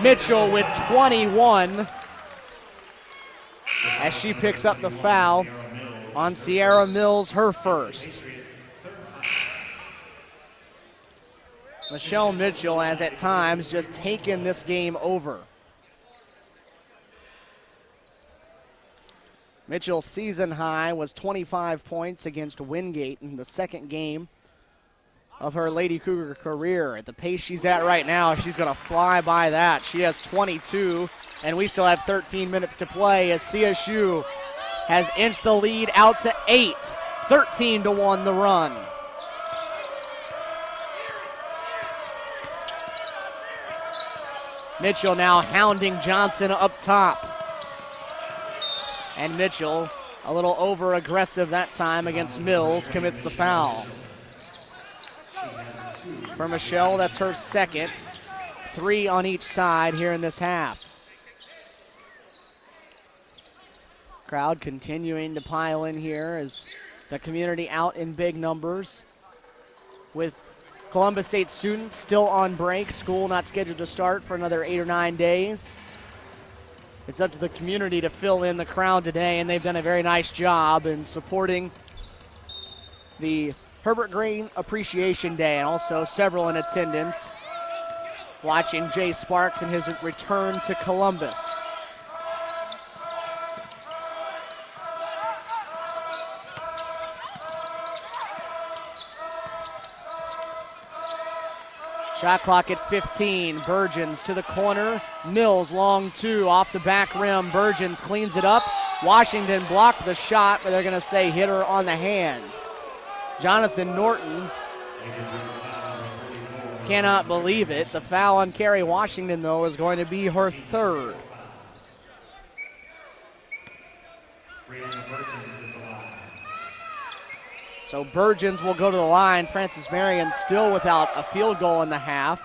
Mitchell with 21 as she picks up the foul on Sierra Mills, her first. Michelle Mitchell has at times just taken this game over. Mitchell's season high was 25 points against Wingate in the second game of her Lady Cougar career. At the pace she's at right now, she's going to fly by that. She has 22, and we still have 13 minutes to play as CSU has inched the lead out to 8. 13-1 the run. Mitchell now hounding Johnson up top. And Mitchell, a little over-aggressive that time against Mills, commits the foul. For Michelle, that's her second. 3 on each side here in this half. Crowd continuing to pile in here as the community out in big numbers, with Columbus State students still on break. School not scheduled to start for another 8 or 9 days. It's up to the community to fill in the crowd today, and they've done a very nice job in supporting the Herbert Green Appreciation Day, and also several in attendance watching Jay Sparks in his return to Columbus. Shot clock at 15. Burgeons to the corner. Mills, long 2, off the back rim. Burgeons cleans it up. Washington blocked the shot, but they're going to say hit her on the hand. Jonathan Norton cannot believe it. The foul on Carrie Washington, though, is going to be her third. So Burgeons will go to the line. Francis Marion still without a field goal in the half.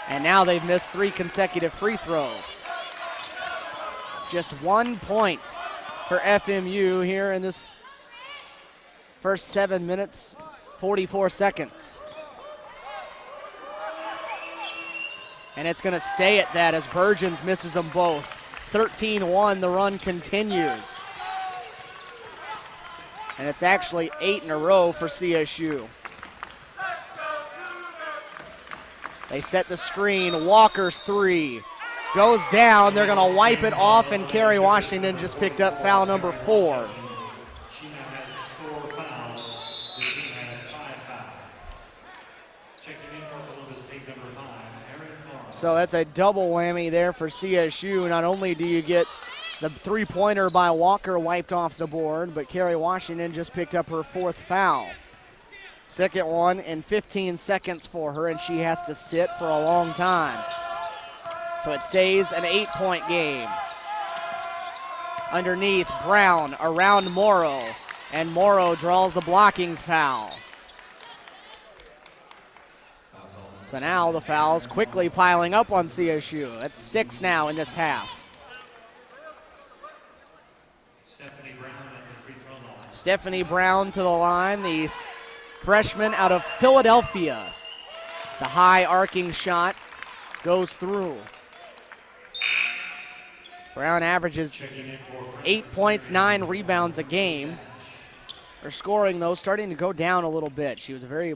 And now they've missed 3 consecutive free throws. Just 1 point for FMU here in this first 7 minutes, 44 seconds. And it's going to stay at that as Burgeons misses them both. 13-1, the run continues. And it's actually 8 in a row for CSU. They set the screen. Walker's 3 goes down. They're going to wipe it off, and Carrie Washington just picked up foul number 4. She now has 4 fouls. The team has 5 fouls. Checking in for Columbus State number 5, Marion. So that's a double whammy there for CSU. Not only do you get the 3-pointer by Walker wiped off the board, but Carrie Washington just picked up her 4th foul. Second one in 15 seconds for her, and she has to sit for a long time. So it stays an 8-point game. Underneath, Brown around Morrow, and Morrow draws the blocking foul. So now the fouls quickly piling up on CSU. That's 6 now in this half. Stephanie Brown to the line, the freshman out of Philadelphia. The high arcing shot goes through. Brown averages 8 points, 9 rebounds a game. Her scoring, though, starting to go down a little bit. She was a very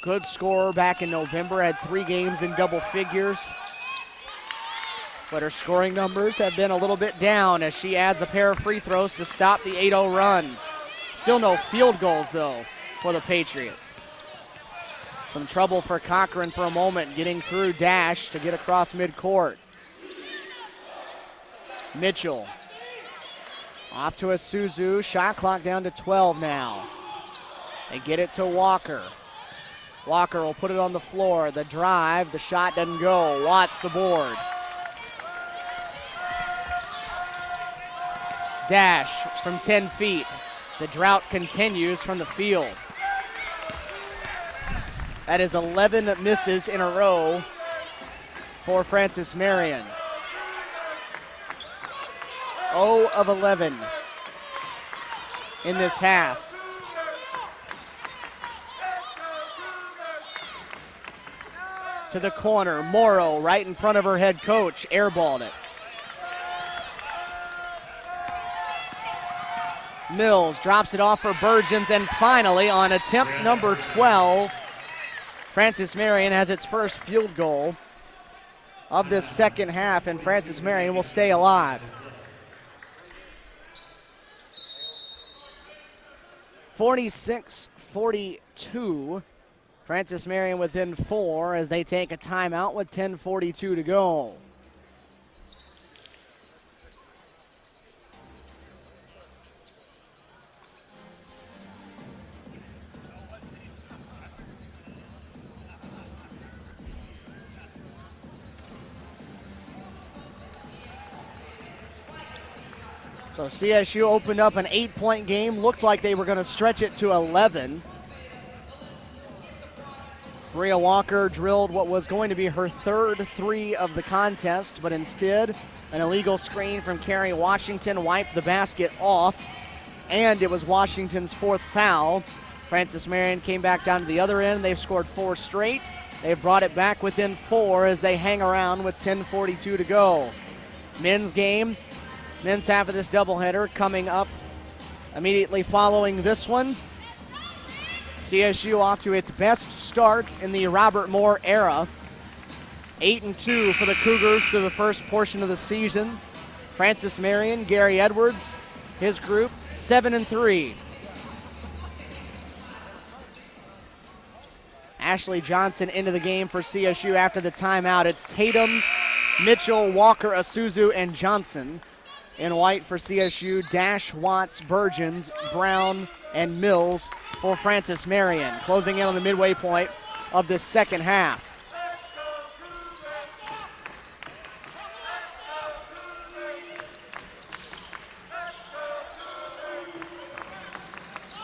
good scorer back in November, had 3 games in double figures. But her scoring numbers have been a little bit down as she adds a pair of free throws to stop the 8-0 run. Still no field goals, though, for the Patriots. Some trouble for Cochran for a moment, getting through Dash to get across midcourt. Mitchell off to a Suzu. Shot clock down to 12 now. They get it to Walker. Walker will put it on the floor. The drive, the shot doesn't go. Watts the board. Dash from 10 feet. The drought continues from the field. That is 11 misses in a row for Francis Marion. 0 of 11 in this half. To the corner, Morrow right in front of her head coach, airballed it. Mills drops it off for Burgeons, and finally on attempt number 12, Francis Marion has its first field goal of this second half, and Francis Marion will stay alive. 46-42. Francis Marion within 4 as they take a timeout with 10:42 to go. So CSU opened up an 8-point game. Looked like they were going to stretch it to 11. Bria Walker drilled what was going to be her third three of the contest, but instead an illegal screen from Carrie Washington wiped the basket off, and it was Washington's fourth foul. Francis Marion came back down to the other end. They've scored 4 straight. They've brought it back within 4 as they hang around with 10:42 to go. Men's game, men's half of this doubleheader coming up immediately following this one. CSU off to its best start in the Robert Moore era. 8-2 for the Cougars through the first portion of the season. Francis Marion, Gary Edwards, his group, 7-3. Ashley Johnson into the game for CSU after the timeout. It's Tatum, Mitchell, Walker, Asuzu, and Johnson. In white for CSU, Dash, Watts, Burgeons, Brown, and Mills for Francis Marion. Closing in on the midway point of this second half.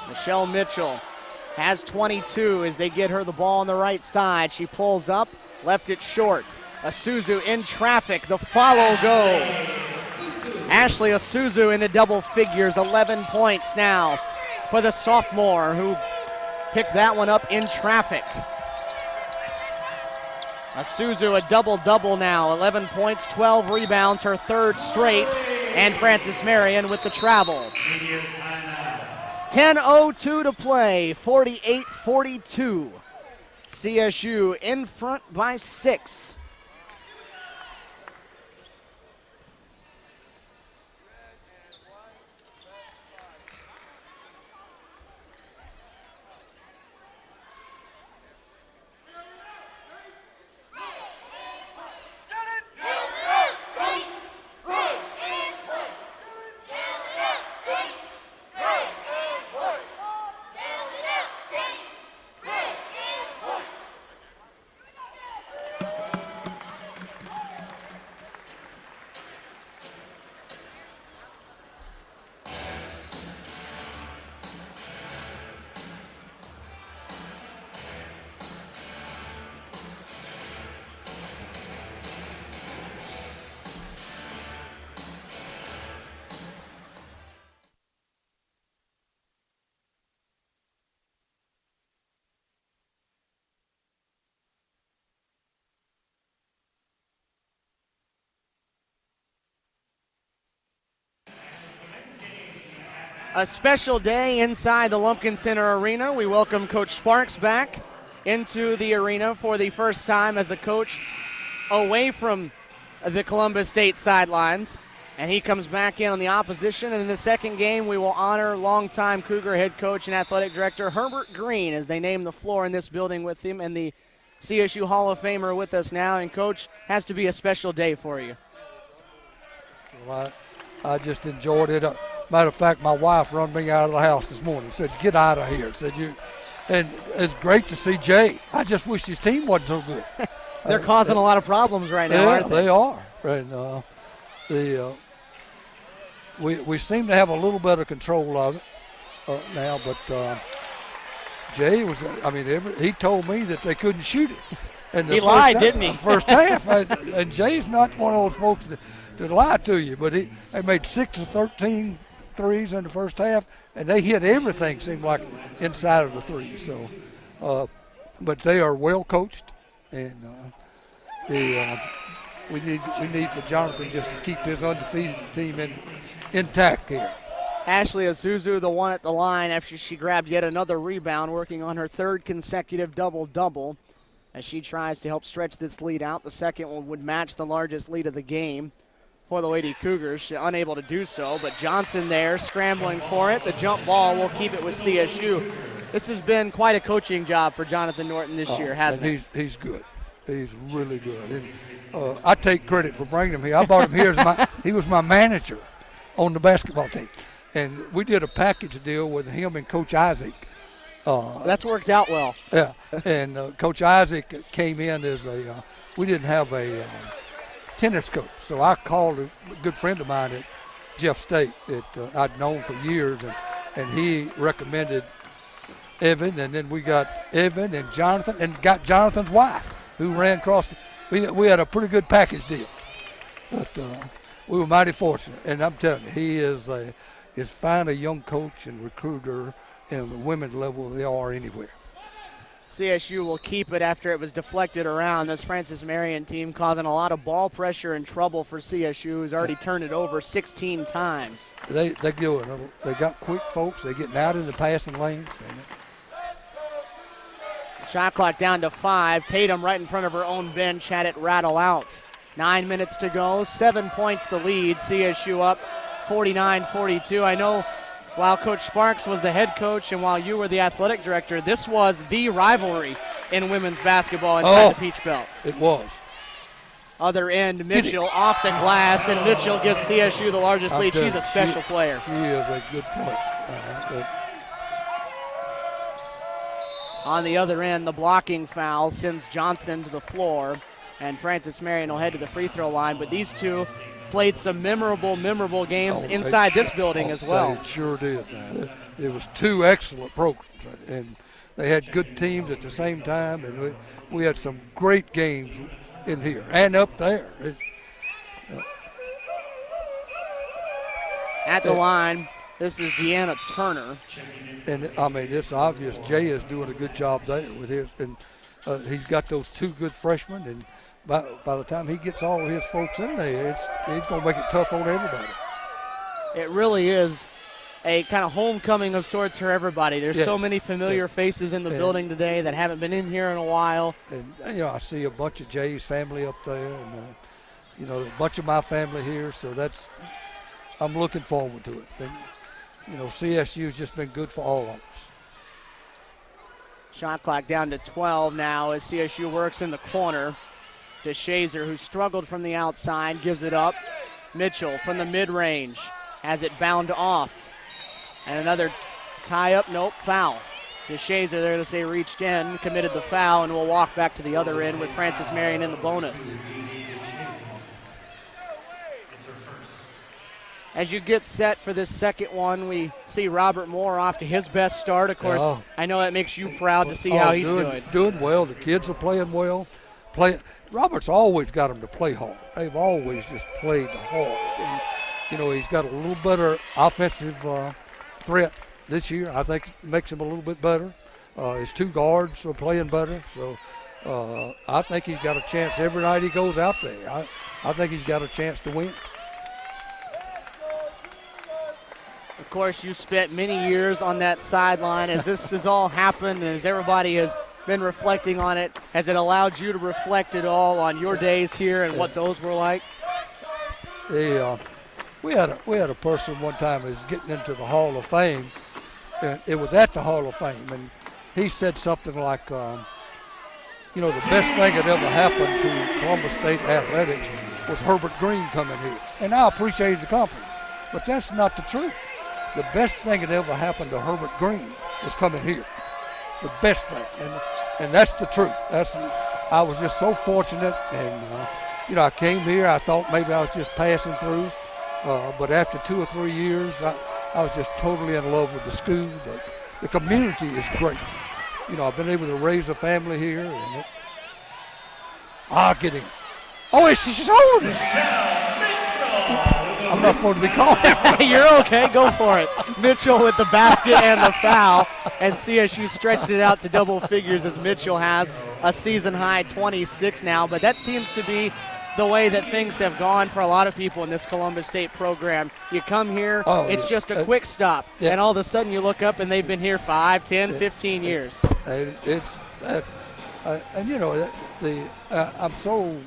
Michelle Mitchell has 22 as they get her the ball on the right side. She pulls up, left it short. Asuzu in traffic, the follow goes. Ashley Asuzu into double figures, 11 points now for the sophomore who picked that one up in traffic. Asuzu a double-double now, 11 points, 12 rebounds, her third straight, and Francis Marion with the travel. 10:02 to play, 48-42. CSU in front by 6. A special day inside the Lumpkin Center Arena. We welcome Coach Sparks back into the arena for the first time as the coach away from the Columbus State sidelines. And he comes back in on the opposition. And in the second game, we will honor longtime Cougar head coach and athletic director Herbert Green as they name the floor in this building with him, and the CSU Hall of Famer with us now. And, Coach, has to be a special day for you. Well, I just enjoyed it. Matter of fact, my wife run me out of the house this morning. Said, "Get out of here." Said you, and it's great to see Jay. I just wish his team wasn't so good. They're causing a lot of problems right now, aren't they? They are. And we seem to have a little better control of it now. But Jay was. I mean, he told me that they couldn't shoot it. He lied, didn't he? First half, and Jay's not one of those folks to lie to you. But they made 6 of 13. Threes in the first half, and they hit everything, seemed like, inside of the three. So, but they are well coached, and we need for Jonathan just to keep his undefeated team intact here. Ashley Asuzu, the one at the line after she grabbed yet another rebound, working on her third consecutive double-double as she tries to help stretch this lead out. The second one would match the largest lead of the game for the Lady Cougars. She's unable to do so, but Johnson there scrambling for it. The jump ball will keep it with CSU. This has been quite a coaching job for Jonathan Norton this year, hasn't it? He's good. He's really good. And I take credit for bringing him here. I brought him here he was my manager on the basketball team. And we did a package deal with him and Coach Isaac. That's worked out well. Yeah, and Coach Isaac came in as we didn't have a tennis coach. So I called a good friend of mine that Jeff State that I'd known for years, and he recommended Evan, and then we got Evan and Jonathan, and got Jonathan's wife who ran across. We had a pretty good package deal, but we were mighty fortunate. And I'm telling you, he is fine a young coach and recruiter in the women's level they are anywhere. CSU will keep it after it was deflected around. This Francis Marion team causing a lot of ball pressure and trouble for CSU, who's already turned it over 16 times. They got quick folks. They're getting out in the passing lanes. Shot clock down to 5. Tatum right in front of her own bench had it rattle out. 9 minutes to go. 7 points the lead. CSU up 49-42. I know while Coach Sparks was the head coach and while you were the athletic director, this was the rivalry in women's basketball inside the Peach Belt. It was. Other end, Mitchell off the glass, and Mitchell gives CSU the largest lead. She's a special player. She is a good player. On the other end, the blocking foul sends Johnson to the floor, and Francis Marion will head to the free throw line. But these two played some memorable games inside this building as well. They sure did. It was two excellent programs, and they had good teams at the same time, and we had some great games in here and up there. At the line, this is Deanna Turner. And, I mean, it's obvious Jay is doing a good job there with his, and he's got those two good freshmen, and by the time he gets all of his folks in there, he's going to make it tough on everybody. It really is a kind of homecoming of sorts for everybody. There's so many familiar faces in the building today that haven't been in here in a while. And, you know, I see a bunch of Jay's family up there, and, you know, a bunch of my family here, so I'm looking forward to it. And, you know, CSU's just been good for all of us. Shot clock down to 12 now as CSU works in the corner. DeShazer, who struggled from the outside, gives it up. Mitchell from the mid-range has it bound off. And another tie-up, nope, foul. DeShazer there to say reached in, committed the foul, and will walk back to the other end with Francis Marion in the bonus. As you get set for this second one, we see Robert Moore off to his best start. Of course, I know that makes you proud to see how he's doing. Doing well. The kids are playing well. Robert's always got them to play hard. They've always just played hard. And, you know, he's got a little better offensive threat this year. I think makes him a little bit better. His two guards are playing better. So I think he's got a chance every night he goes out there. I think he's got a chance to win. Of course, you spent many years on that sideline. As this has all happened and as everybody has been reflecting on it, has it allowed you to reflect it all on your days here and what those were like? We had a person one time who was getting into the Hall of Fame, and it was at the Hall of Fame, and he said something like, you know, the best thing that ever happened to Columbus State athletics was Herbert Green coming here. And I appreciate the compliment, but that's not the truth. The best thing that ever happened to Herbert Green was coming here. The best thing, and that's the truth. I was just so fortunate, and you know, I came here. I thought maybe I was just passing through, but after 2 or 3 years, I was just totally in love with the school. The community is great. You know, I've been able to raise a family here, and I'll get in. Oh, she's holding it. I'm not supposed to be calling. You're okay. Go for it. Mitchell with the basket and the foul. And CSU stretched it out to double figures as Mitchell has a season-high 26 now. But that seems to be the way that things have gone for a lot of people in this Columbus State program. You come here, it's just a quick stop. And all of a sudden you look up and they've been here 5, 10, 15 years. And you know, I'm so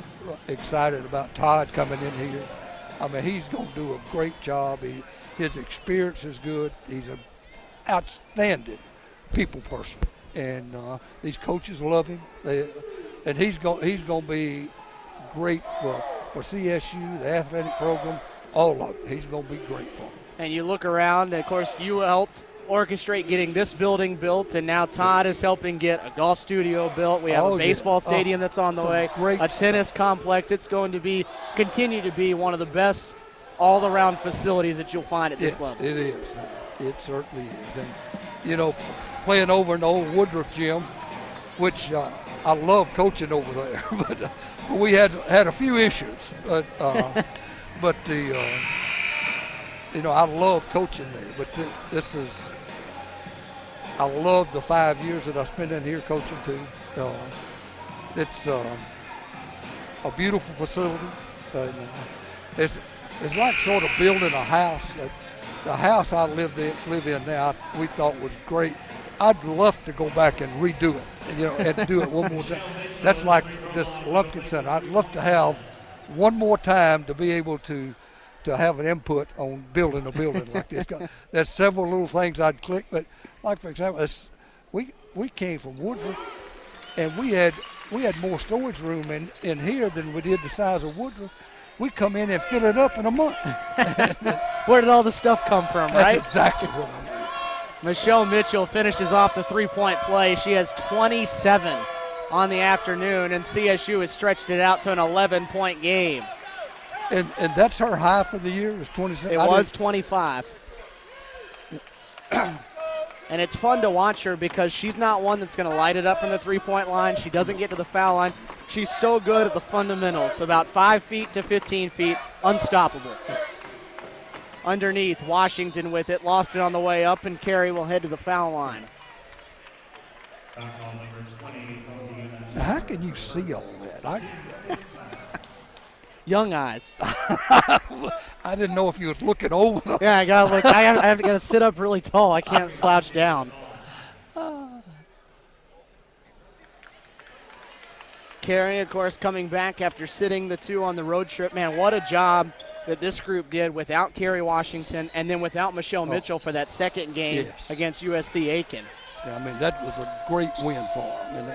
excited about Todd coming in here. I mean, he's going to do a great job. His experience is good. He's an outstanding people person, and these coaches love him. And he's going to be great for CSU, the athletic program, all of it. He's going to be great for them. And you look around, and of course, you helped orchestrate getting this building built, and now Todd is helping get a golf studio built. We have a baseball stadium that's on the way, a tennis complex. It's going to continue to be one of the best all-around facilities that you'll find at this Yes, level. it is. It certainly is. And, you know, playing over in the old Woodruff gym, which I love coaching over there, but we had a few issues. But you know, I love coaching there. But I love the 5 years that I spent in here coaching too. It's a beautiful facility. It's like sort of building a house. The house I live in now, we thought was great. I'd love to go back and redo it, you know, and do it one more time. That's like this Lumpkin Center. I'd love to have one more time to be able to have an input on building a building like this. There's several little things I'd click, but like for example, we came from Woodruff, and we had more storage room in here than we did the size of Woodruff. We come in and fill it up in a month. Where did all the stuff come from, right? That's exactly what I mean. Michelle Mitchell finishes off the three-point play. She has 27 on the afternoon, and CSU has stretched it out to an 11-point game. And that's her high for the year, is 27. It was 25. And it's fun to watch her because she's not one that's going to light it up from the three-point line. She doesn't get to the foul line. She's so good at the fundamentals, about 5 feet to 15 feet, unstoppable. Underneath, Washington with it, lost it on the way up, and Carey will head to the foul line. Now, how can you see all that? Young eyes. I didn't know if you was looking over them. Yeah, I gotta look. I have to sit up really tall. I can't slouch down. Carey, of course, coming back after sitting the two on the road trip. Man, what a job that this group did without Carey Washington and then without Michelle Mitchell for that second game against USC Aiken. Yeah, I mean, that was a great win for them.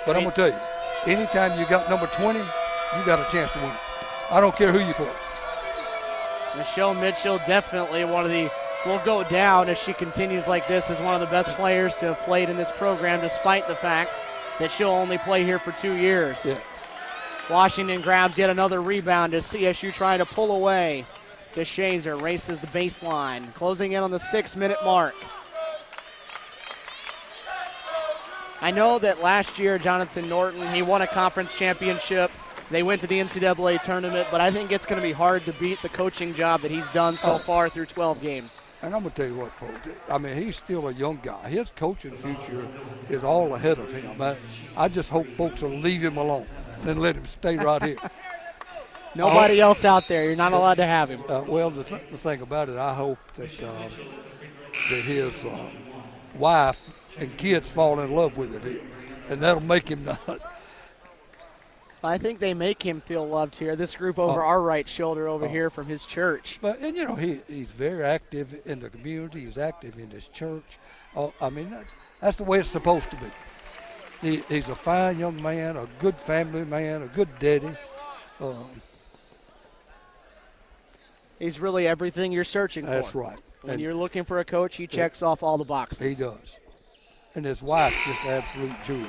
But I'm going to tell you, anytime you got number 20, you got a chance to win. I don't care who you play. Michelle Mitchell definitely will go down as she continues like this as one of the best players to have played in this program, despite the fact that she'll only play here for 2 years. Yeah. Washington grabs yet another rebound as CSU trying to pull away. DeShazer races the baseline, closing in on the 6-minute mark. I know that last year, Jonathan Norton, he won a conference championship. They went to the NCAA tournament, but I think it's going to be hard to beat the coaching job that he's done so far through 12 games. And I'm going to tell you what, folks. I mean, he's still a young guy. His coaching future is all ahead of him. I just hope folks will leave him alone and let him stay right here. Nobody else out there. You're not allowed to have him. Well, the thing about it, I hope that his wife and kids fall in love with it here, and that'll make him not. I think they make him feel loved here. This group over our right shoulder over here from his church. But, and you know, he's very active in the community. He's active in his church. I mean, that's the way it's supposed to be. He's a fine young man, a good family man, a good daddy. He's really everything you're searching for. That's right. When you're looking for a coach, he checks off all the boxes. He does. And his wife's just an absolute jewel.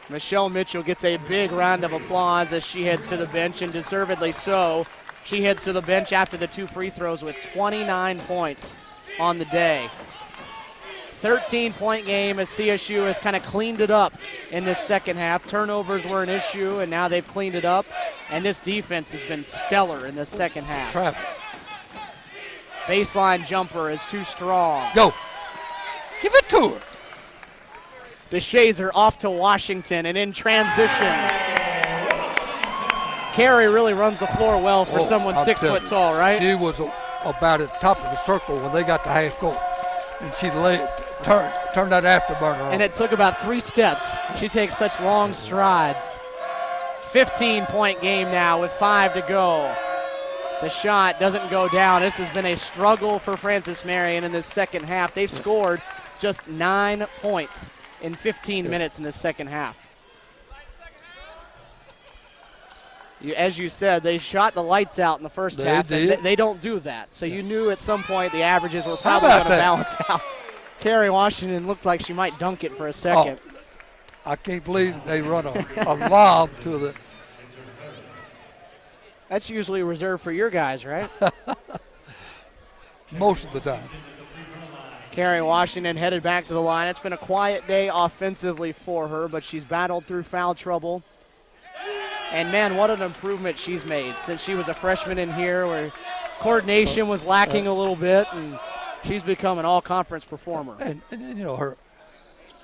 Michelle Mitchell gets a big round of applause as she heads to the bench, and deservedly so. She heads to the bench after the 2 free throws with 29 points on the day. 13-point game as CSU has kind of cleaned it up in this second half. Turnovers were an issue, and now they've cleaned it up. And this defense has been stellar in the second half. Trap. Baseline jumper is too strong. Go. Give it to her. DeShazer off to Washington and in transition. Carey really runs the floor well for someone 6 foot tall, right? She was about at the top of the circle when they got to half court. And she turned that afterburner on. And it took about 3 steps. She takes such long strides. 15-point game now with 5 to go. The shot doesn't go down. This has been a struggle for Francis Marion in this second half. They've scored just 9 points in 15 minutes in the second half. As you said, they shot the lights out in the first half. And they don't do that. So you knew at some point the averages were probably going to balance out. Carey Washington looked like she might dunk it for a second. I can't believe they run a lob to the. That's usually reserved for your guys, right? Most of the time. Carrie Washington headed back to the line. It's been a quiet day offensively for her, but she's battled through foul trouble. And, man, what an improvement she's made since she was a freshman in here, where coordination was lacking a little bit, and she's become an all-conference performer. And you know,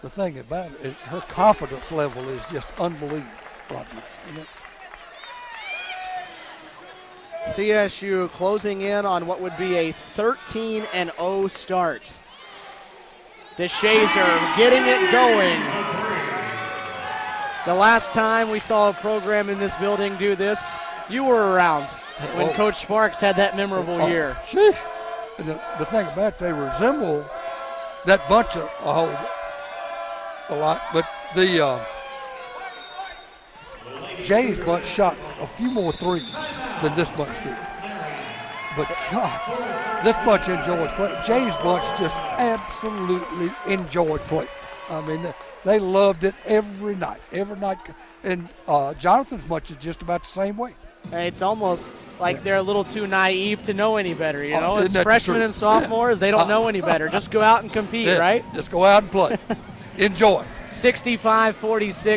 the thing about it is her confidence level is just unbelievable right now. You know? CSU closing in on what would be a 13-0 start. The Shazer getting it going. The last time we saw a program in this building do this, you were around when Coach Sparks had that memorable year. Sheesh. And the thing about it, they resemble that bunch a lot, but the Jay's bunch shot a few more threes than this bunch did. But God, this bunch enjoys play. Jay's bunch just absolutely enjoyed play. I mean, they loved it every night. And Jonathan's bunch is just about the same way. It's almost like they're a little too naive to know any better, you know? It's Isn't that freshmen true? and sophomores, they don't know any better. Just go out and compete, right? Just go out and play. Enjoy. 65-46,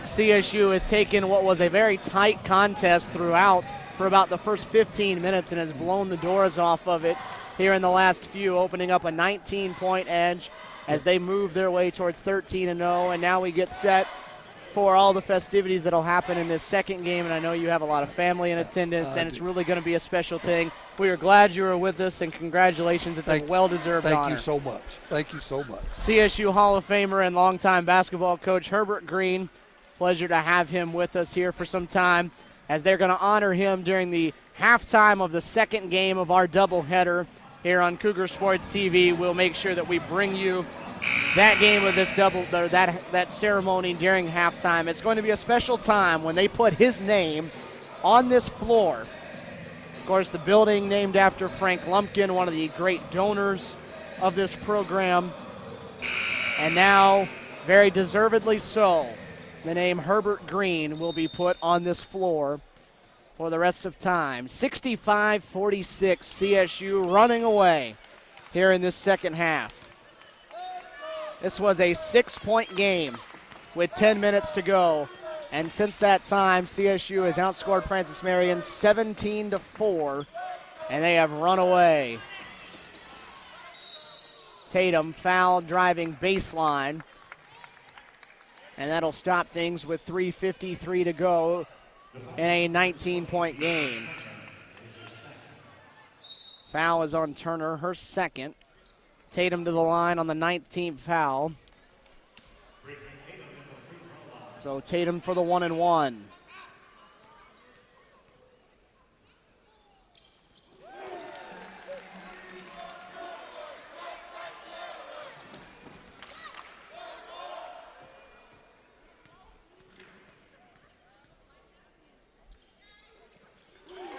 CSU has taken what was a very tight contest throughout for about the first 15 minutes and has blown the doors off of it here in the last few, opening up a 19-point edge as they move their way towards 13-0. And now we get set for all the festivities that will happen in this second game. And I know you have a lot of family in attendance, and it's really going to be a special thing. We are glad you were with us, and congratulations. It's a well-deserved honor. Thank you so much. Thank you so much. CSU Hall of Famer and longtime basketball coach Herbert Green. Pleasure to have him with us here for some time, as they're going to honor him during the halftime of the second game of our doubleheader here on Cougar Sports TV. We'll make sure that we bring you that game of this that ceremony during halftime. It's going to be a special time when they put his name on this floor. Of course, the building named after Frank Lumpkin, one of the great donors of this program. And now, very deservedly so, the name Herbert Green will be put on this floor for the rest of time. 65-46, CSU running away here in this second half. This was a 6-point game with 10 minutes to go. And since that time, CSU has outscored Francis Marion 17-4, and they have run away. Tatum foul driving baseline. And that'll stop things with 3:53 to go in a 19-point game. Foul is on Turner, her second. Tatum to the line on the 19th foul. So Tatum for the 1-and-1.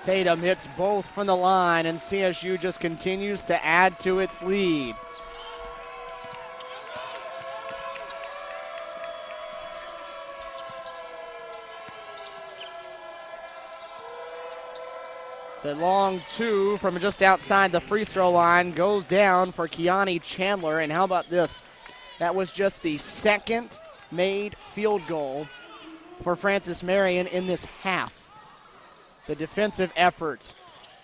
Tatum hits both from the line, and CSU just continues to add to its lead. The long two from just outside the free throw line goes down for Kiani Chandler. And how about this? That was just the second made field goal for Francis Marion in this half. The defensive effort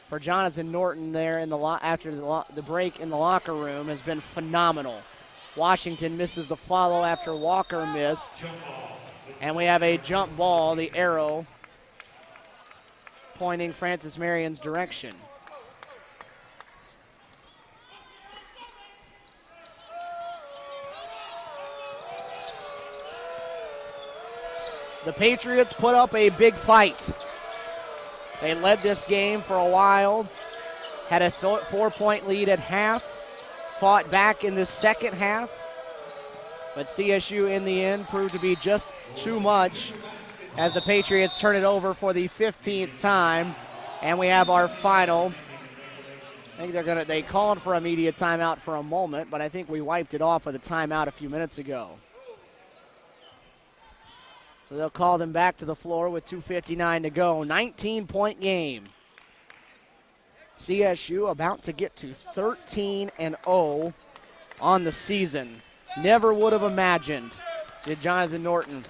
for Jonathan Norton there in after the break in the locker room has been phenomenal. Washington misses the follow after Walker missed. And we have a jump ball, the arrow pointing Francis Marion's direction. The Patriots put up a big fight. They led this game for a while, had a 4-point lead at half, fought back in the second half, but CSU in the end proved to be just too much as the Patriots turn it over for the 15th time. And we have our final. I think they called for a media timeout for a moment, but I think we wiped it off with a timeout a few minutes ago. So they'll call them back to the floor with 2:59 to go. 19-point game. CSU about to get to 13-0 on the season. Never would have imagined, did Jonathan Norton,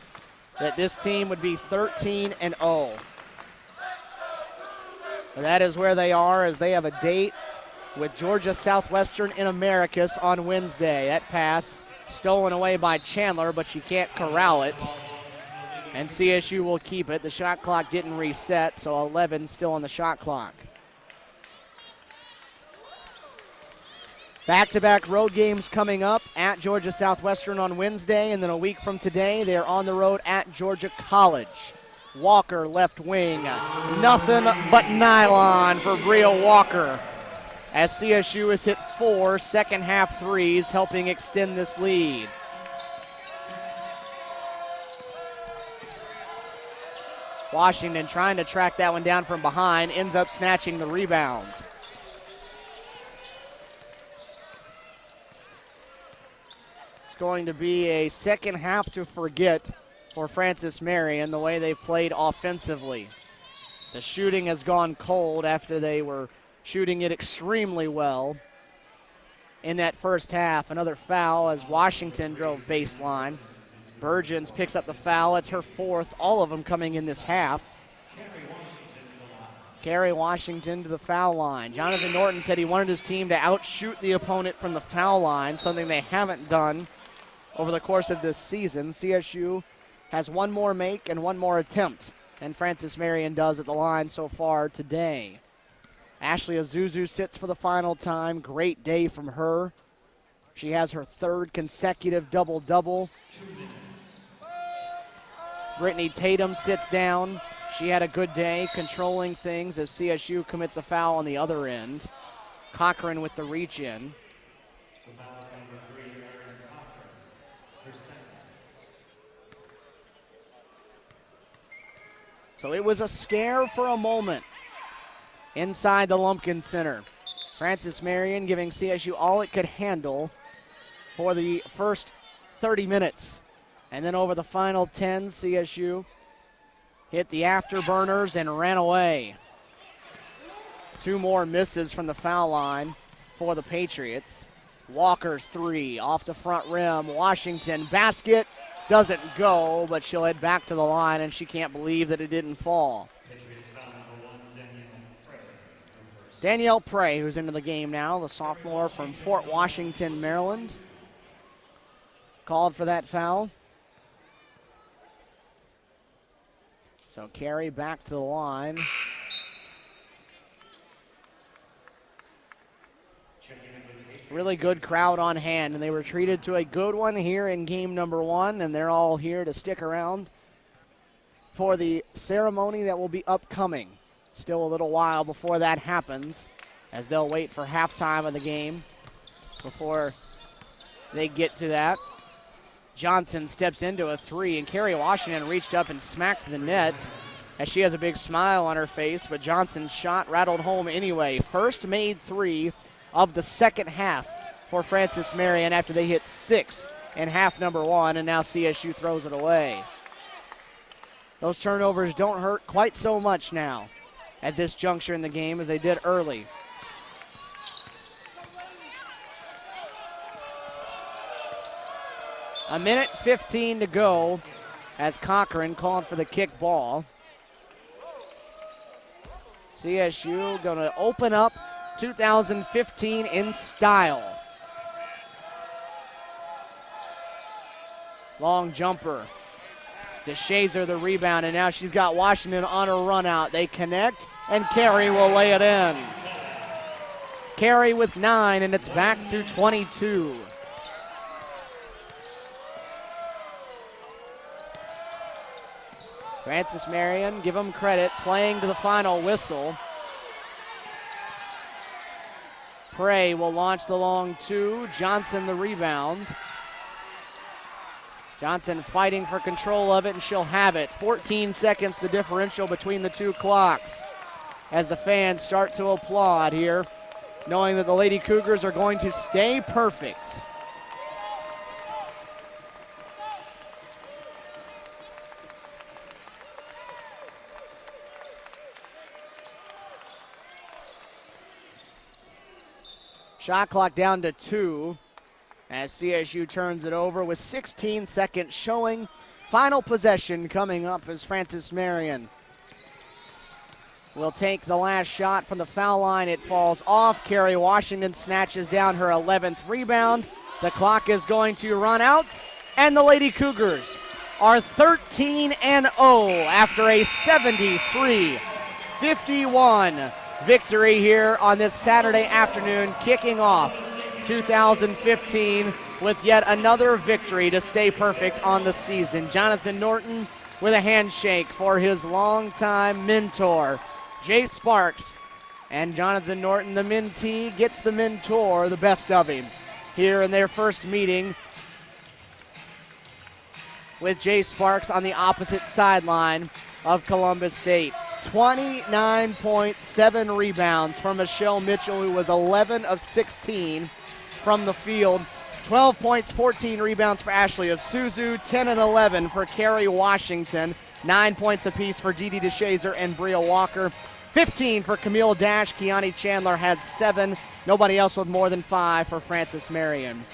that this team would be 13-0. But that is where they are, as they have a date with Georgia Southwestern in Americus on Wednesday. That pass stolen away by Chandler, but she can't corral it. And CSU will keep it. The shot clock didn't reset, so 11 still on the shot clock. Back-to-back road games coming up at Georgia Southwestern on Wednesday, and then a week from today, they're on the road at Georgia College. Walker, left wing. Nothing but nylon for Bria Walker, as CSU has hit 4 second-half threes, helping extend this lead. Washington trying to track that one down from behind, ends up snatching the rebound. It's going to be a second half to forget for Francis Marion, the way they've played offensively. The shooting has gone cold after they were shooting it extremely well in that first half. Another foul as Washington drove baseline. Burgeons picks up the foul. It's her 4th, all of them coming in this half. Carrie Washington to the foul line. Jonathan Norton said he wanted his team to outshoot the opponent from the foul line, something they haven't done over the course of this season. CSU has one more make and one more attempt, and Francis Marion does at the line so far today. Ashley Azuzu sits for the final time. Great day from her. She has her 3rd consecutive double-double. Brittany Tatum sits down. She had a good day controlling things as CSU commits a foul on the other end. Cochran with the reach in. So it was a scare for a moment inside the Lumpkin Center. Francis Marion giving CSU all it could handle for the first 30 minutes. And then over the final 10, CSU hit the afterburners and ran away. 2 more misses from the foul line for the Patriots. Walker's 3 off the front rim. Washington basket doesn't go, but she'll head back to the line, and she can't believe that it didn't fall. Danielle Prey, who's into the game now, the sophomore from Fort Washington, Maryland, called for that foul. So Carey back to the line. Really good crowd on hand, and they were treated to a good one here in game number 1, and they're all here to stick around for the ceremony that will be upcoming. Still a little while before that happens, as they'll wait for halftime of the game before they get to that. Johnson steps into a 3, and Carrie Washington reached up and smacked the net as she has a big smile on her face, but Johnson's shot rattled home anyway. First made 3 of the second half for Francis Marion after they hit 6 in half number 1, and now CSU throws it away. Those turnovers don't hurt quite so much now at this juncture in the game as they did early. A minute 15 to go as Cochran called for the kick ball. CSU going to open up 2015 in style. Long jumper. DeShazer the rebound, and now she's got Washington on a run out. They connect, and Carey will lay it in. Carey with 9, and it's back to 22. Francis Marion, give them credit, playing to the final whistle. Prey will launch the long 2. Johnson the rebound. Johnson fighting for control of it, and she'll have it. 14 seconds the differential between the 2 clocks as the fans start to applaud here, knowing that the Lady Cougars are going to stay perfect. Shot clock down to 2 as CSU turns it over with 16 seconds showing. Final possession coming up as Francis Marion will take the last shot from the foul line. It falls off. Carrie Washington snatches down her 11th rebound. The clock is going to run out, and the Lady Cougars are 13-0 after a 73-51 victory here on this Saturday afternoon, kicking off 2015 with yet another victory to stay perfect on the season. Jonathan Norton with a handshake for his longtime mentor, Jay Sparks. And Jonathan Norton, the mentee, gets the mentor the best of him here in their first meeting with Jay Sparks on the opposite sideline of Columbus State. 29.7 rebounds from Michelle Mitchell, who was 11 of 16 from the field. 12 points, 14 rebounds for Ashley Isuzu, 10 and 11 for Carrie Washington, 9 points apiece for Dee Dee DeShazer and Bria Walker, 15 for Camille Dash. Kiani Chandler had 7. Nobody else with more than 5 for Francis Marion.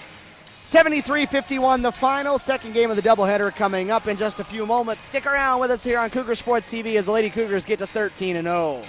73-51 the final. Second game of the doubleheader coming up in just a few moments. Stick around with us here on Cougar Sports TV as the Lady Cougars get to 13-0.